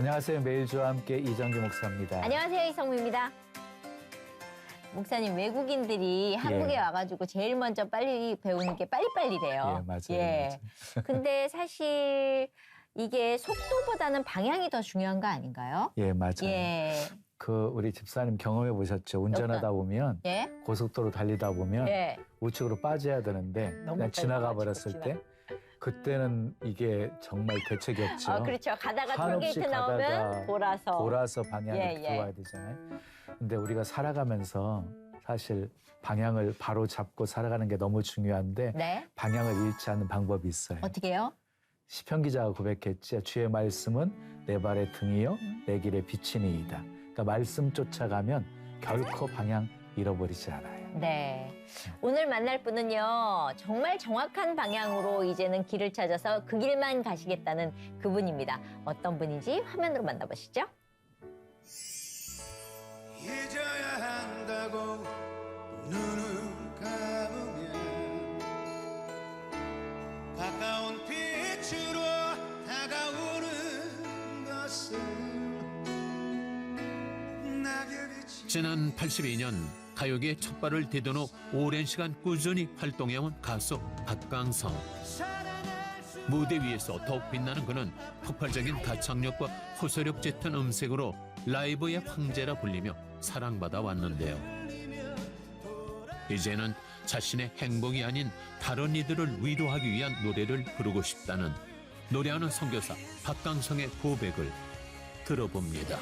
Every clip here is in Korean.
안녕하세요. 매일주와 함께 이정규 목사입니다. 안녕하세요. 이성무입니다. 목사님, 외국인들이 한국에 와가지고 제일 먼저 빨리 배우는 게 빨리빨리래요. 예, 맞아요. 예. 맞아요. 근데 사실 이게 속도보다는 방향이 더 중요한 거 아닌가요? 예, 맞아요. 예. 우리 집사님 경험해 보셨죠? 운전하다 보면 예? 고속도로 달리다 보면 예. 우측으로 빠져야 되는데 너무 그냥 지나가 빨리 버렸을 때 그때는 이게 정말 대책이 없죠. 그렇죠. 가다가 한없이 톨게이트 나오면 돌아서. 방향을 예, 예. 들어와야 되잖아요. 근데 우리가 살아가면서 사실 방향을 바로 잡고 살아가는 게 너무 중요한데 네. 방향을 잃지 않는 방법이 있어요. 어떻게 해요? 시편 기자가 고백했지. 주의 말씀은 내 발의 등이요 내 길의 빛이니이다. 그러니까 말씀 쫓아가면 결코 방향 잃어버리지 않아요. 네. 오늘 만날 분은요, 정말 정확한 방향으로 이제는 길을 찾아서 그 길만 가시겠다는 그분입니다. 어떤 분인지 화면으로 만나보시죠. 잊어야 한다고 눈을 감으면 가까운 빛으로 다가오는 것은 낙엽이 지난 82년 가요계에 첫 발을 디딘 후 오랜 시간 꾸준히 활동해온 가수 박강성. 무대 위에서 더욱 빛나는 그는 폭발적인 가창력과 호소력 짙은 음색으로 라이브의 황제라 불리며 사랑받아 왔는데요. 이제는 자신의 행복이 아닌 다른 이들을 위로하기 위한 노래를 부르고 싶다는 노래하는 선교사 박강성의 고백을 들어봅니다.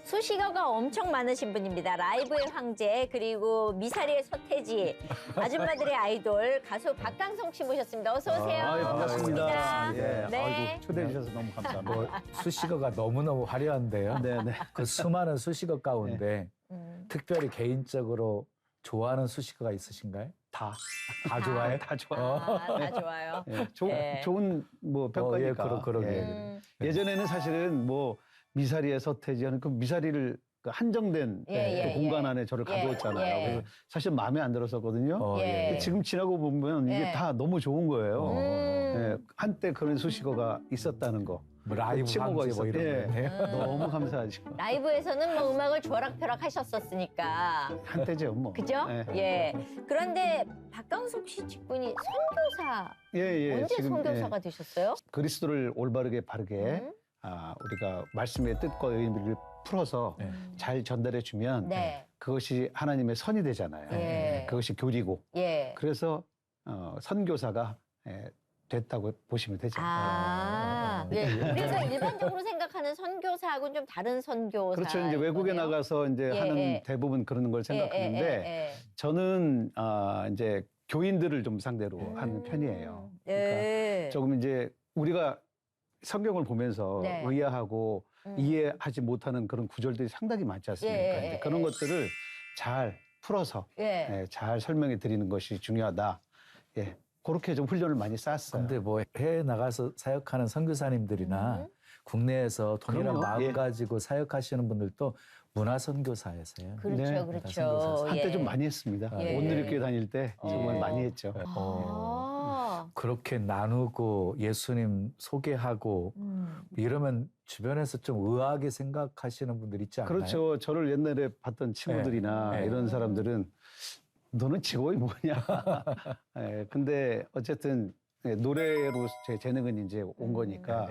수식어가 엄청 많으신 분입니다. 라이브의 황제, 그리고 미사리의 서태지, 아줌마들의 아이돌, 가수 박강성 씨 모셨습니다. 어서 오세요. 반갑습니다. 예, 네. 아이고, 초대해 주셔서 너무 감사합니다. 뭐 수식어가 너무너무 화려한데요. 네. 그 수많은 수식어 가운데 음. 특별히 개인적으로 좋아하는 수식어가 있으신가요? 다 좋아해요? 다 좋아요. 다 좋아요. 예, 네. 좋은 뭐 평가니까. 그러게. 예. 예전에는 사실은 뭐 미사리의 서태지 하는 그 미사리를 그 한정된 그 공간 안에 저를 가두었잖아요. 예. 그래서 사실 마음에 안 들었었거든요. 예. 근데 지금 지나고 보면 이게 예. 다 너무 좋은 거예요. 음. 예, 한때 그런 수식어가 있었다는 거. 뭐 라이브 칭호가 황제 뭐 이런 있었- 거네요. 너무 감사하시고. 라이브에서는 뭐 음악을 조락펴락 하셨었으니까. 한때죠, 뭐. 그죠? 예. 예. 그런데 박강석 씨 직분이 선교사. 예, 언제 지금, 선교사가 되셨어요? 그리스도를 올바르게 바르게 우리가 말씀의 뜻과 의미를 풀어서 네. 잘 전달해 주면 네. 그것이 하나님의 선이 되잖아요. 예. 그것이 교리고. 예. 그래서 선교사가 됐다고 보시면 되죠. 예. 우리가 일반적으로 생각하는 선교사하고는 좀 다른 선교사. 그렇죠. 이제 외국에 나가서 이제 예, 하는 예. 대부분 그런 걸 생각하는데 저는 이제 교인들을 좀 상대로 하는 편이에요. 그러니까 조금 이제 우리가 성경을 보면서 네. 의아하고 이해하지 못하는 그런 구절들이 상당히 많지 않습니까? 예, 이제 그런 것들을 잘 풀어서 잘 설명해 드리는 것이 중요하다. 예, 그렇게 좀 훈련을 많이 쌓았어요. 근데 뭐 해외 나가서 사역하는 선교사님들이나 국내에서 동일한 그럼요. 마음 예. 가지고 사역하시는 분들도 문화 선교사였어요. 그렇죠, 네. 그렇죠. 한때 예. 좀 많이 했습니다. 예. 온누리교회 다닐 때 정말 많이 했죠. 그렇게 나누고 예수님 소개하고 이러면 주변에서 좀 의아하게 생각하시는 분들 있지 않나요? 그렇죠. 저를 옛날에 봤던 친구들이나 네. 이런 사람들은 너는 직업이 뭐냐. 예, 근데 어쨌든 노래로 제 재능은 이제 온 거니까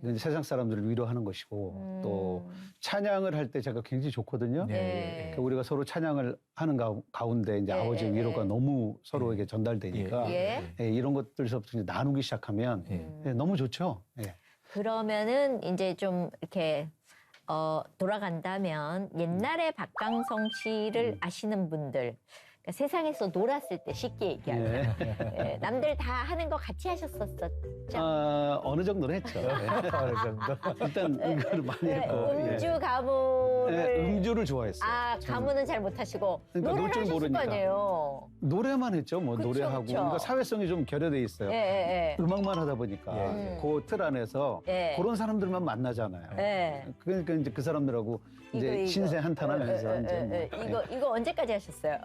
이건 이제 세상 사람들을 위로하는 것이고 또 찬양을 할 때 제가 굉장히 좋거든요. 네. 그러니까 우리가 서로 찬양을 하는 가운데 이제 아버지의 위로가 너무 서로에게 전달되니까 예. 이런 것들서부터 이제 나누기 시작하면 너무 좋죠. 예. 그러면은 이제 좀 이렇게 돌아간다면 옛날에 박강성 씨를 아시는 분들, 그러니까 세상에서 놀았을 때 쉽게 얘기하면 예, 남들 다 하는 거 같이 하셨었죠? 어느 정도는 했죠. 어느 정도. 일단 이거를 많이 했고. 음주 가무를 음주를 좋아했어요. 가무는 잘 못하시고 그러니까 노래를 놀 줄 하셨을 모르니까. 거 아니에요. 노래만 했죠. 뭐 그쵸, 노래하고. 그쵸. 그러니까 사회성이 좀 결여돼 있어요. 예. 음악만 하다 보니까 그 틀 안에서 예. 그런 사람들만 만나잖아요. 예. 그러니까 이제 그 사람들하고 이제 이거. 신세 한탄하면서 이제 뭐, 이거 언제까지 하셨어요?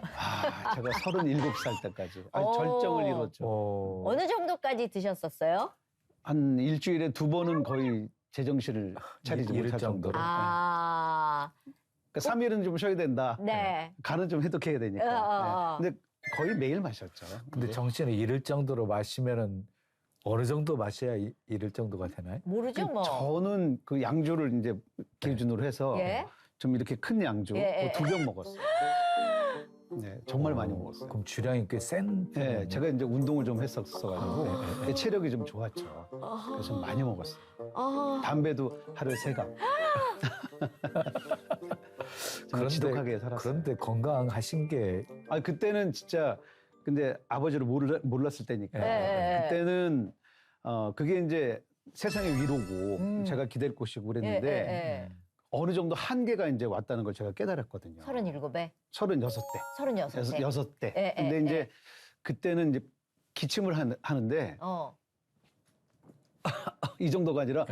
제가 37살 때까지 아주 오. 절정을 이뤘죠. 어느 정도까지 드셨었어요? 한 일주일에 2번은 거의 제정신을 차리지 이럴 못할 정도로. 아, 그러니까 3일은 좀 쉬어야 된다. 네. 간은 좀 해독해야 되니까. 네. 근데 거의 매일 마셨죠. 근데 네. 정신을 잃을 정도로 마시면은 어느 정도 마셔야 잃을 정도가 되나요? 모르죠, 뭐. 저는 그 양주를 이제 기준으로 해서 예. 좀 이렇게 큰 양주 예, 예. 2병 먹었어요. 네, 정말 많이 먹었어요. 그럼 주량이 꽤 센. 네, 제가 이제 운동을 좀 했었어가지고 체력이 좀 좋았죠. 그래서 많이 먹었어요. 아, 담배도 하루에 3강. 정말 지독하게 살았어요. 그런데 건강하신 게 아 그때는 진짜 근데 아버지를 몰랐을 때니까 네. 그때는 그게 이제 세상의 위로고 음. 제가 기댈 곳이고 예, 그랬는데 예, 예. 어느 정도 한계가 이제 왔다는 걸 제가 깨달았거든요. 37에? 36대. 36에? 6대. 예, 예, 근데 예. 이제 그때는 이제 기침을 하는데 이 정도가 아니라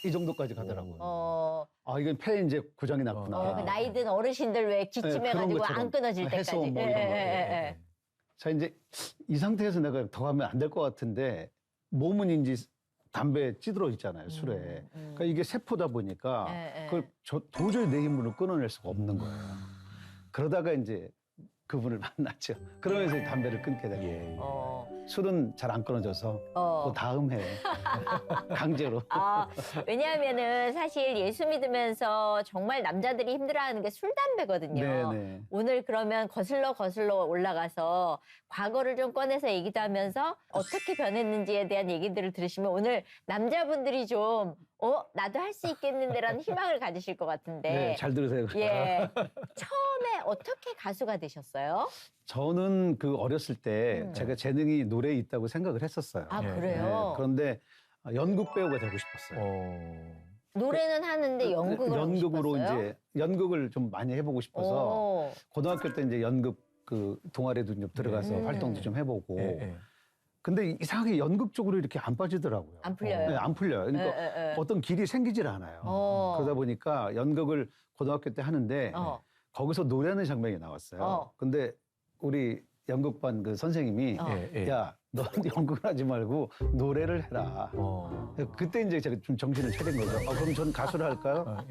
이 정도까지 가더라고요. 아 이건 폐에 이제 고장이 났구나. 그 나이 든 어르신들 왜 그런 기침해가지고 것처럼. 안 끊어질 때까지. 해소원 뭐 이런 거. 자 이제 이 상태에서 내가 더 가면 안 될 것 같은데 몸은 이제 담배에 찌들어 있잖아요 술에. 그러니까 이게 세포다 보니까 그걸 도저히 내 힘으로 끊어낼 수가 없는 거예요. 그러다가 이제 그분을 만났죠. 그러면서 담배를 끊게 된 거예요. 술은 잘 안 끊어져서 또 다음 해에 강제로. 왜냐하면은 사실 예수 믿으면서 정말 남자들이 힘들어하는 게 술, 담배거든요. 네네. 오늘 그러면 거슬러 올라가서 과거를 좀 꺼내서 얘기도 하면서 어떻게 변했는지에 대한 얘기들을 들으시면 오늘 남자분들이 좀 나도 할 수 있겠는데라는 희망을 가지실 것 같은데. 네, 잘 들으세요. 예. 처음에 어떻게 가수가 되셨어요? 저는 그 어렸을 때 제가 재능이 노래에 있다고 생각을 했었어요. 아, 예. 그래요? 그런데 연극 배우가 되고 싶었어요. 노래는 하는데 연극을 하고 연극으로 싶었어요? 이제 연극을 좀 많이 해보고 싶어서 고등학교 때 이제 연극 그 동아리도 좀 들어가서 활동도 좀 해보고. 근데 이상하게 연극 쪽으로 이렇게 안 빠지더라고요. 안 풀려요? 네, 안 풀려요. 그러니까 어떤 길이 생기질 않아요. 그러다 보니까 연극을 고등학교 때 하는데 거기서 노래하는 장면이 나왔어요. 근데 우리 연극반 그 선생님이 야, 너 연극을 하지 말고 노래를 해라. 그때 이제 제가 좀 정신을 차린 거죠. 그럼 저는 가수를 할까요?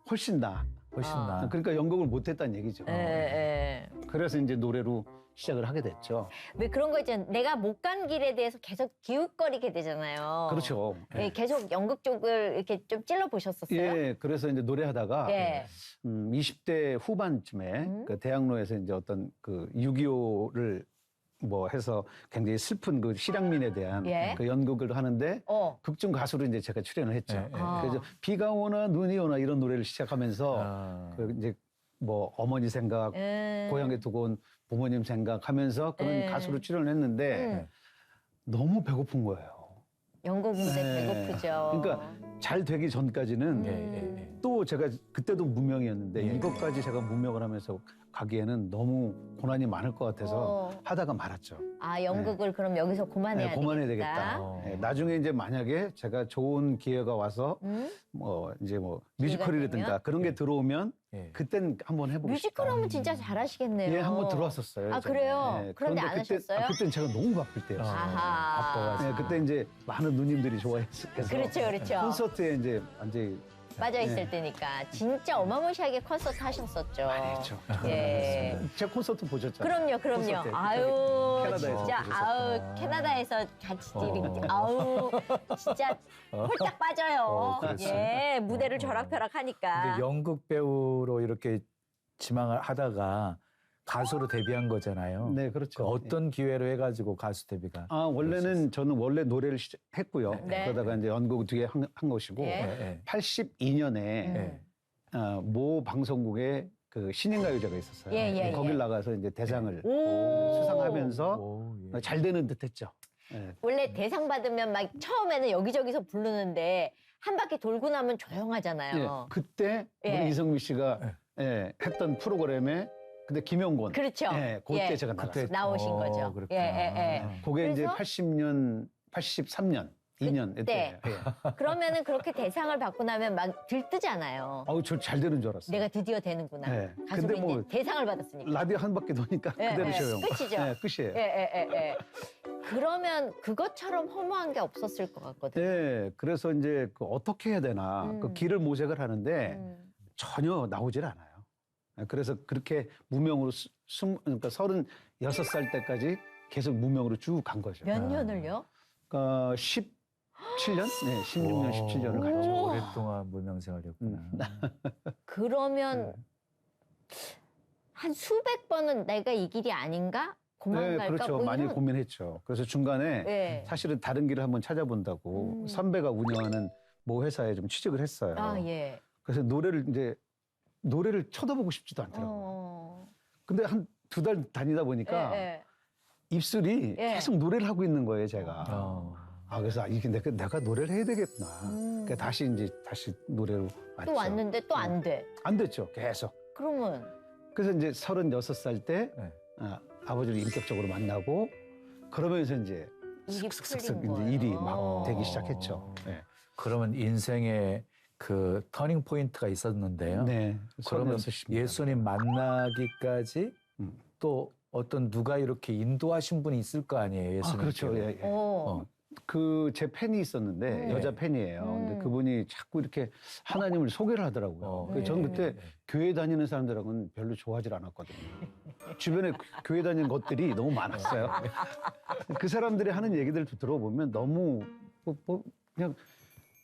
훨씬 나. 훨씬 나. 그러니까 연극을 못했다는 얘기죠. 그래서 이제 노래로 시작을 하게 됐죠. 왜 그런 거 있잖아요. 내가 못 간 길에 대해서 계속 기웃거리게 되잖아요. 그렇죠. 예, 계속 연극 쪽을 이렇게 좀 찔러 보셨었어요? 예, 그래서 이제 노래하다가 예. 20대 후반쯤에 그 대학로에서 이제 어떤 그 6.25를 뭐 해서 굉장히 슬픈 그 실향민에 대한 예. 그 연극을 하는데 극중 가수로 이제 제가 출연을 했죠. 그래서 비가 오나 눈이 오나 이런 노래를 시작하면서 그 이제 뭐 어머니 생각, 고향에 두고 온 부모님 생각하면서 그런 가수로 출연을 했는데 너무 배고픈 거예요. 연극 무대 네. 배고프죠. 그러니까 잘 되기 전까지는 또 제가 그때도 무명이었는데 이것까지 제가 무명을 하면서 가기에는 너무 고난이 많을 것 같아서 하다가 말았죠. 연극을 그럼 여기서 그만해야 그만해야 되겠다. 나중에 이제 만약에 제가 좋은 기회가 와서 뭐 이제 뭐 뮤지컬이라든가 되면? 그런 게 들어오면 그땐 한번 해보고 싶다. 뮤지컬 하면 진짜 잘하시겠네요. 예, 한번 들어왔었어요. 아, 저는. 그래요? 예, 그런데 안 하셨어요? 그때는 제가 너무 바쁠 때였어요. 아하. 예, 그때 이제 많은 누님들이 좋아해서 그렇죠. 콘서트에 이제 완전히 빠져있을 때니까 진짜 어마무시하게 콘서트 하셨었죠. 했죠. 예. 제 콘서트 보셨잖아요. 그럼요. 콘서트. 아유, 캐나다에서 진짜, 보셨었구나. 캐나다에서 같이 아우, 진짜 홀딱 빠져요. 그렇지. 예, 무대를 벼락벼락 하니까. 근데 연극 배우로 이렇게 지망을 하다가 가수로 데뷔한 거잖아요. 네, 그렇죠. 그 어떤 기회로 해가지고 가수 데뷔가? 원래는 저는 원래 노래를 했고요. 네. 그러다가 이제 연극 뒤에 한 것이고, 예. 82년에 모 방송국에 그 신인가요제가 있었어요. 예. 거길 나가서 이제 대상을 오. 수상하면서 오, 예. 잘 되는 듯했죠. 예. 원래 대상 받으면 막 처음에는 여기저기서 부르는데 한 바퀴 돌고 나면 예. 조용하잖아요. 그때 예. 우리 이성미 씨가 했던 프로그램에 근데 김용곤. 그렇죠. 그때 예. 제가 나갔어요. 나오신 거죠. 그렇구나. 예. 그게 이제 그래서? 83년 2년 그때. 때. 예. 그러면은 그렇게 대상을 받고 나면 막 들뜨잖아요. 아우 저 잘 되는 줄 알았어요. 내가 드디어 되는구나. 네. 가수로 근데 뭐 이제 대상을 받았으니까. 라디오 한 바퀴 도니까 예, 그대로 예. 쉬어요. 끝이죠. 네, 끝이에요. 예. 그러면 그것처럼 허무한 게 없었을 것 같거든요. 네, 그래서 이제 그 어떻게 해야 되나 그 길을 모색을 하는데 전혀 나오질 않아요. 그래서 그렇게 무명으로 그러니까 36살 때까지 계속 무명으로 쭉 간 거죠. 몇 년을요? 그러니까 17년? 네, 16년, 17년을 오. 갔죠. 오랫동안 무명생활이었구나. 그러면 한 수백 번은 내가 이 길이 아닌가? 그만 네, 갈까? 그렇죠. 뭐 많이 이런- 고민했죠. 그래서 중간에 네. 사실은 다른 길을 한번 찾아본다고 선배가 운영하는 모 회사에 좀 취직을 했어요. 아, 예. 그래서 노래를 쳐다보고 싶지도 않더라고요. 근데 한 2달 다니다 보니까 예. 입술이 예. 계속 노래를 하고 있는 거예요, 제가. 어. 아, 그래서 이게 내가 노래를 해야 되겠구나. 그러니까 다시 노래로 왔죠. 또 왔는데 또 안 돼. 안 됐죠, 계속. 그러면 그래서 이제 36살 때 네. 아버지를 인격적으로 만나고 그러면서 이제 일이 슥슥슥 풀린 이제 일이 거예요. 막 되기 시작했죠. 네. 그러면 인생의 그 터닝 포인트가 있었는데요. 네. 그러면 36입니다. 예수님 만나기까지 음. 또 어떤 누가 이렇게 인도하신 분이 있을 거 아니에요, 예수님. 그렇죠. 예, 예. 어. 그 제 팬이 있었는데 여자 팬이에요. 근데 그분이 자꾸 이렇게 하나님을 소개를 하더라고요. 그래서 저는 그때 교회 다니는 사람들하고는 별로 좋아하질 않았거든요. 주변에 교회 다니는 것들이 너무 많았어요. 그 사람들이 하는 얘기들도 들어보면 너무 그냥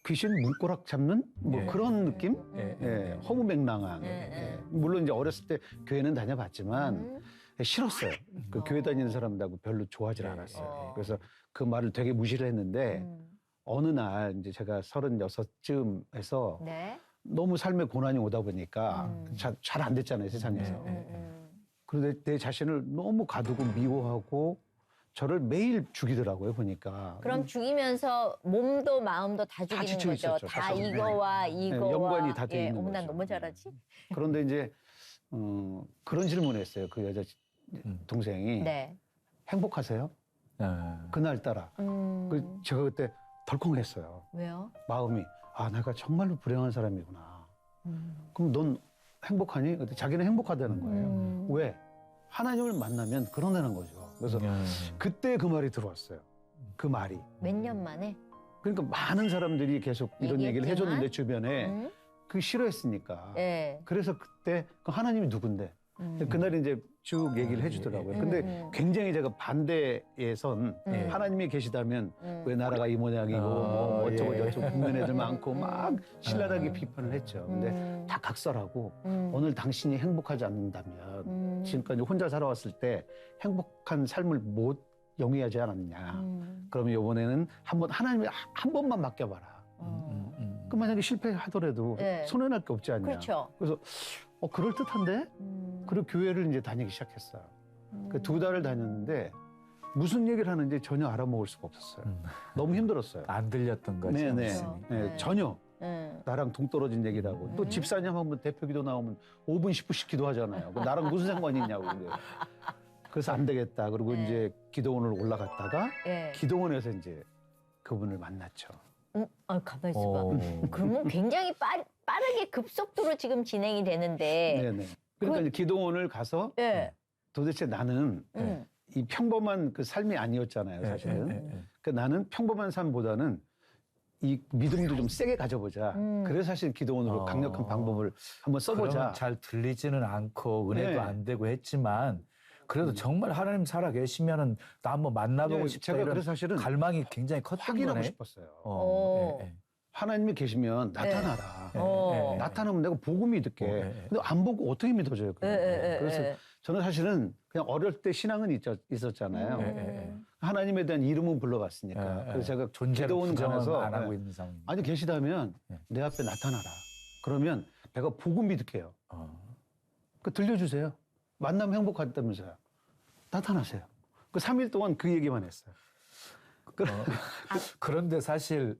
귀신 문고락 잡는 뭐 예. 그런 느낌? 예, 예, 허무맹랑한. 예. 예. 물론 이제 어렸을 때 교회는 다녀봤지만 싫었어요. 그 교회 다니는 사람들하고 별로 좋아하질 않았어요. 그래서 그 말을 되게 무시를 했는데 어느 날 이제 제가 36쯤에서 네. 너무 삶의 고난이 오다 보니까 잘 안 됐잖아요, 세상에서. 그런데 내 자신을 너무 가두고 미워하고 저를 매일 죽이더라고요, 보니까. 그럼 죽이면서 몸도 마음도 다 죽이는 지쳐 거죠. 있었죠, 다 가슴. 이거와 이거와 연관이 다돼 있는 어머, 난 거죠. 너무 잘하지. 그런데 이제 그런 질문을 했어요. 그 여자 동생이. 네. 행복하세요? 그날따라. 그 제가 그때 덜컹했어요. 왜요? 마음이. 아, 내가 정말로 불행한 사람이구나. 그럼 넌 행복하니? 그때 자기는 행복하다는 거예요. 왜? 하나님을 만나면 그런다는 거죠. 그래서 그때 그 말이 들어왔어요. 그 말이. 몇 년 만에? 그러니까 많은 사람들이 계속 이런 얘기를 얘기했지만? 해줬는데 주변에 그 싫어했으니까. 예. 그래서 그때 그 하나님이 누군데? 그날 이제 쭉 얘기를 해주더라고요. 근데 굉장히 제가 반대에 선 하나님이 계시다면 왜 나라가 이 모양이고 뭐 어쩌고 저쩌고 국면 애들 많고 막 신랄하게 비판을 했죠. 근데 다 각설하고 오늘 당신이 행복하지 않는다면 지금까지 혼자 살아왔을 때 행복한 삶을 못 영위하지 않았냐. 그러면 이번에는 하나님이 한 번만 맡겨봐라. 그 만약에 실패하더라도 네. 손해날 게 없지 않냐. 그렇죠. 그래서 그럴듯한데? 그리고 교회를 이제 다니기 시작했어요. 그 2달을 다녔는데 무슨 얘기를 하는지 전혀 알아먹을 수가 없었어요. 너무 힘들었어요. 안 들렸던 거죠. 네네. 말씀이. 네, 전혀 나랑 동떨어진 얘기라고. 또 집사님 하면 대표기도 나오면 5분, 10분씩 기도하잖아요. 그 나랑 무슨 상관이 있냐고. 근데. 그래서 안 되겠다. 그리고 이제 기도원을 올라갔다가 예. 기도원에서 이제 그분을 만났죠. 가만히 있어봐. 오. 그러면 굉장히 빠르게 급속도로 지금 진행이 되는데. 네네. 그러니까 이제 기도원을 가서 예. 도대체 나는 이 평범한 그 삶이 아니었잖아요, 사실은. 그러니까 나는 평범한 삶보다는 이 믿음도 좀 세게 가져보자. 그래서 사실 기도원으로 강력한 방법을 한번 써보자. 그러면 잘 들리지는 않고 은혜도 네. 안 되고 했지만 그래도 정말 하나님 살아 계시면은 나 한번 만나보고 네, 싶다 제가 이런 그래서 사실은 갈망이 굉장히 컸던 확인하고 거네. 싶었어요. 오. 하나님이 계시면 나타나라. 어. 나타나면 내가 보고 믿을게. 근데 안 보고 어떻게 믿어져요? 그거. 그래서 저는 사실은 그냥 어릴 때 신앙은 있었잖아요. 하나님에 대한 이름은 불러봤으니까. 그래서 제가 존재를 기도원 부정은 가서 안 하고 있는 상황입니다. 아니 계시다면 내 앞에 나타나라. 그러면 내가 보고 믿을게요. 그 들려주세요. 만나면 행복하다면서요. 나타나세요. 그 3일 동안 그 얘기만 했어요. 그런데 사실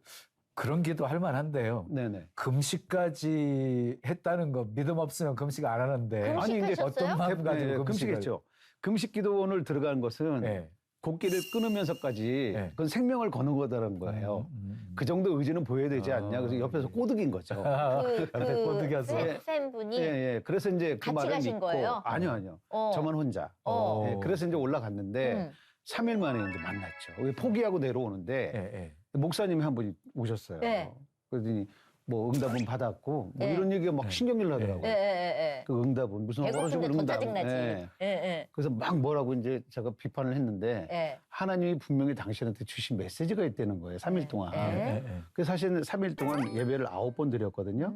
그런 기도 할 만한데요. 네네. 금식까지 했다는 거 믿음 없으면 금식 안 하는데 금식하셨어요? 어떤 마음 가지고 금식을 금식했죠. 금식 기도원을 들어간 것은 네. 곡기를 끊으면서까지 네. 그건 생명을 거는 거다라는 거예요. 그 정도 의지는 보여야 되지 않냐. 그래서 옆에서 꼬드긴 거죠. 옆에 꼬드겨서. 팬분이 예, 예. 그래서 이제 그 같이 말을 가신 믿고 거예요? 아니요. 어. 저만 혼자. 어. 예, 그래서 이제 올라갔는데 3일 만에 이제 만났죠. 포기하고 내려오는데 예, 예. 목사님이 한 분이 오셨어요. 네. 그러더니 뭐 응답은 받았고 뭐 네. 이런 얘기가 막 네. 신경질 나더라고요. 예. 그 응답은 무슨 배고픈데 더 응답. 짜증나지. 예. 예. 그래서 막 뭐라고 이제 제가 비판을 했는데 예. 하나님이 분명히 당신한테 주신 메시지가 있다는 거예요. 3일 동안. 네. 예, 예. 그래서 사실은 3일 동안 예배를 9번 드렸거든요.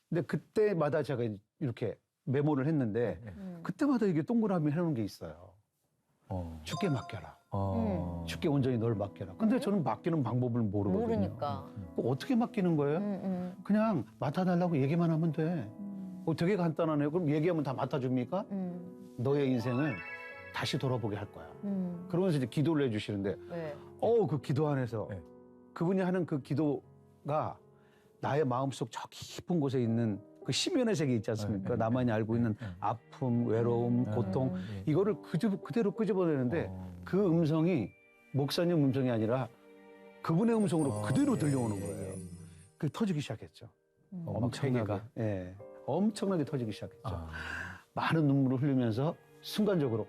근데 그때마다 제가 이렇게 메모를 했는데 그때마다 이게 동그라미 해놓은 게 있어요. 주께 맡겨라. 주께 온전히 널 맡겨라. 근데 저는 맡기는 방법을 모르거든요. 모르니까. 어떻게 맡기는 거예요? 그냥 맡아달라고 얘기만 하면 돼. 되게 간단하네요. 그럼 얘기하면 다 맡아줍니까? 너의 인생을 다시 돌아보게 할 거야. 그러면서 이제 기도를 해주시는데, 네. 그 기도 안에서 네. 그분이 하는 그 기도가 나의 마음속 저 깊은 곳에 있는 그 심연의 세계 있지 않습니까? 네. 나만이 알고 있는 아픔, 외로움, 고통 이거를 그대로 끄집어내는데 그 음성이 목사님 음성이 아니라 그분의 음성으로 그대로 들려오는 거예요. 그 터지기 시작했죠. 엄청나게. 예. 엄청나게 터지기 시작했죠. 많은 눈물을 흘리면서 순간적으로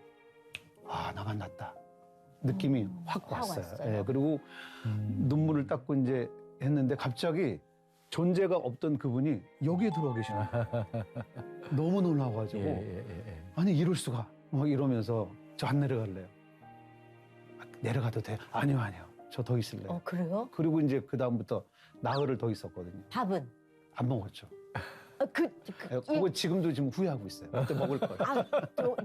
나 만났다. 느낌이 확 왔어요. 예. 그리고 눈물을 닦고 이제 했는데 갑자기 존재가 없던 그분이 여기에 들어와 계시는 거예요. 너무 놀라워가지고 아니 이럴 수가 막 이러면서 저 안 내려갈래요. 내려가도 돼요? 아니요. 저 더 있을래요. 그래요? 그리고 이제 그 다음부터 나흘을 더 있었거든요. 밥은? 안 먹었죠. 이- 그거 지금도 지금 후회하고 있어요. 그때 먹을 걸.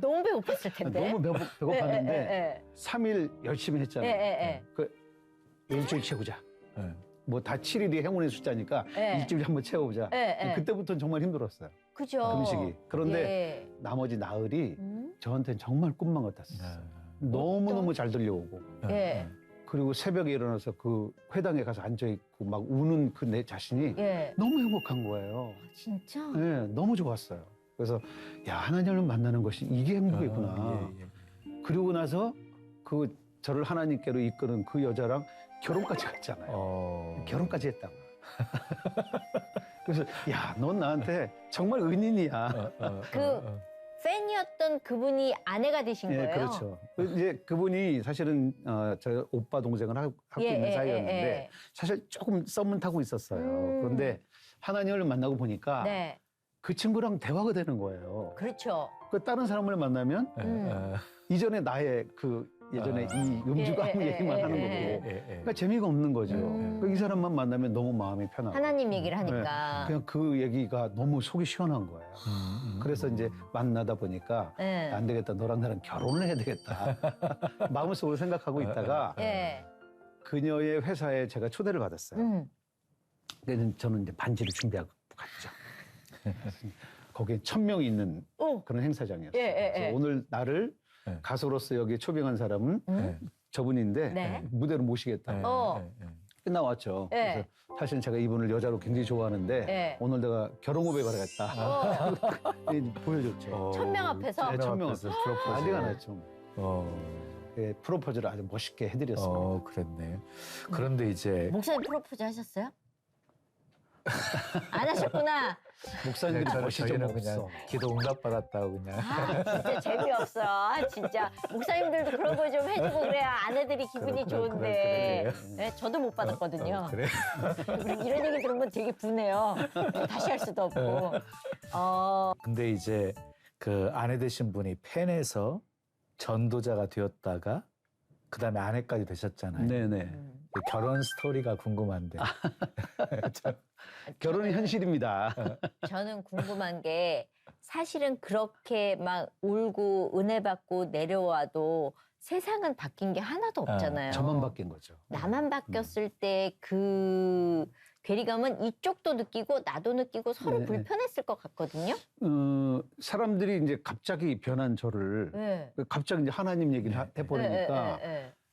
너무 배고팠을 텐데. 너무 배고팠는데 예. 3일 열심히 했잖아요. 예. 그 일주일 채우자. 예. 뭐 다 7일이 행운의 숫자니까 예. 일주일에 한번 채우자. 예. 그때부터는 정말 힘들었어요. 그죠. 금식이. 그런데 예. 나머지 나흘이 저한테는 정말 꿈만 같았어요. 너무너무 잘 들려오고. 예. 그리고 새벽에 일어나서 그 회당에 가서 앉아있고 막 우는 그 내 자신이 예. 너무 행복한 거예요. 진짜? 네, 너무 좋았어요. 그래서 하나님을 만나는 것이 이게 행복이구나. 그리고 나서 그 저를 하나님께로 이끄는 그 여자랑 결혼까지 갔잖아요. 결혼까지 했다고. 그래서 넌 나한테 정말 은인이야. 팬이었던 그분이 아내가 되신 예, 거예요? 그렇죠. 이제 그분이 사실은 저 오빠 동생을 하고 있는 사이였는데 사실 조금 썸은 타고 있었어요. 그런데 하나님을 만나고 보니까 네. 그 친구랑 대화가 되는 거예요. 그렇죠. 그 다른 사람을 만나면 이전에 나의 그 예전에 이 음주가 하는 얘기만 하는 거고 그러니까 재미가 없는 거죠. 그러니까 이 사람만 만나면 너무 마음이 편하고 하나님 얘기를 하니까. 그냥 그 얘기가 너무 속이 시원한 거예요. 그래서 이제 만나다 보니까 네. 안 되겠다. 너랑 나랑 결혼을 해야 되겠다. 마음속으로 생각하고 있다가 예. 그녀의 회사에 제가 초대를 받았어요. 그래서 저는 이제 반지를 준비하고 갔죠. 거기에 1,000명이 있는 그런 행사장이었어요. 그래서 오늘 나를 가수로서 여기 초빙한 사람은 저분인데 네. 무대로 모시겠다. 끝나왔죠. 네. 그래서 사실 제가 이분을 여자로 굉장히 좋아하는데 네. 오늘 내가 결혼 고백을 하겠다. 보여줬죠. 1,000명 앞에서? 네, 1,000명 앞에서 난리가 났죠. 어. 예, 프로포즈를 아주 멋있게 해드렸습니다. 그랬네. 그런데 이제 목사님 프로포즈 하셨어요? 안 하셨구나. 목사님들이 멋이 좀 저희는 없어. 그냥 기도 응답 받았다고 그냥. 진짜 재미없어. 진짜 목사님들도 그런 거 좀 해주고 그래야 아내들이 기분이 좋은데. 네, 저도 못 받았거든요. 그래. 이런 얘기 들으면 되게 분해요. 다시 할 수도 없고. 근데 이제 그 아내 되신 분이 팬에서 전도자가 되었다가 그다음에 아내까지 되셨잖아요. 네네. 결혼 스토리가 궁금한데. 결혼은 현실입니다. 저는 궁금한 게 사실은 그렇게 막 울고 은혜 받고 내려와도 세상은 바뀐 게 하나도 없잖아요. 저만 바뀐 거죠. 나만 바뀌었을 때 그 괴리감은 이쪽도 느끼고 나도 느끼고 서로 네. 불편했을 것 같거든요. 사람들이 이제 갑자기 변한 저를 네. 갑자기 이제 하나님 얘기를 해버리니까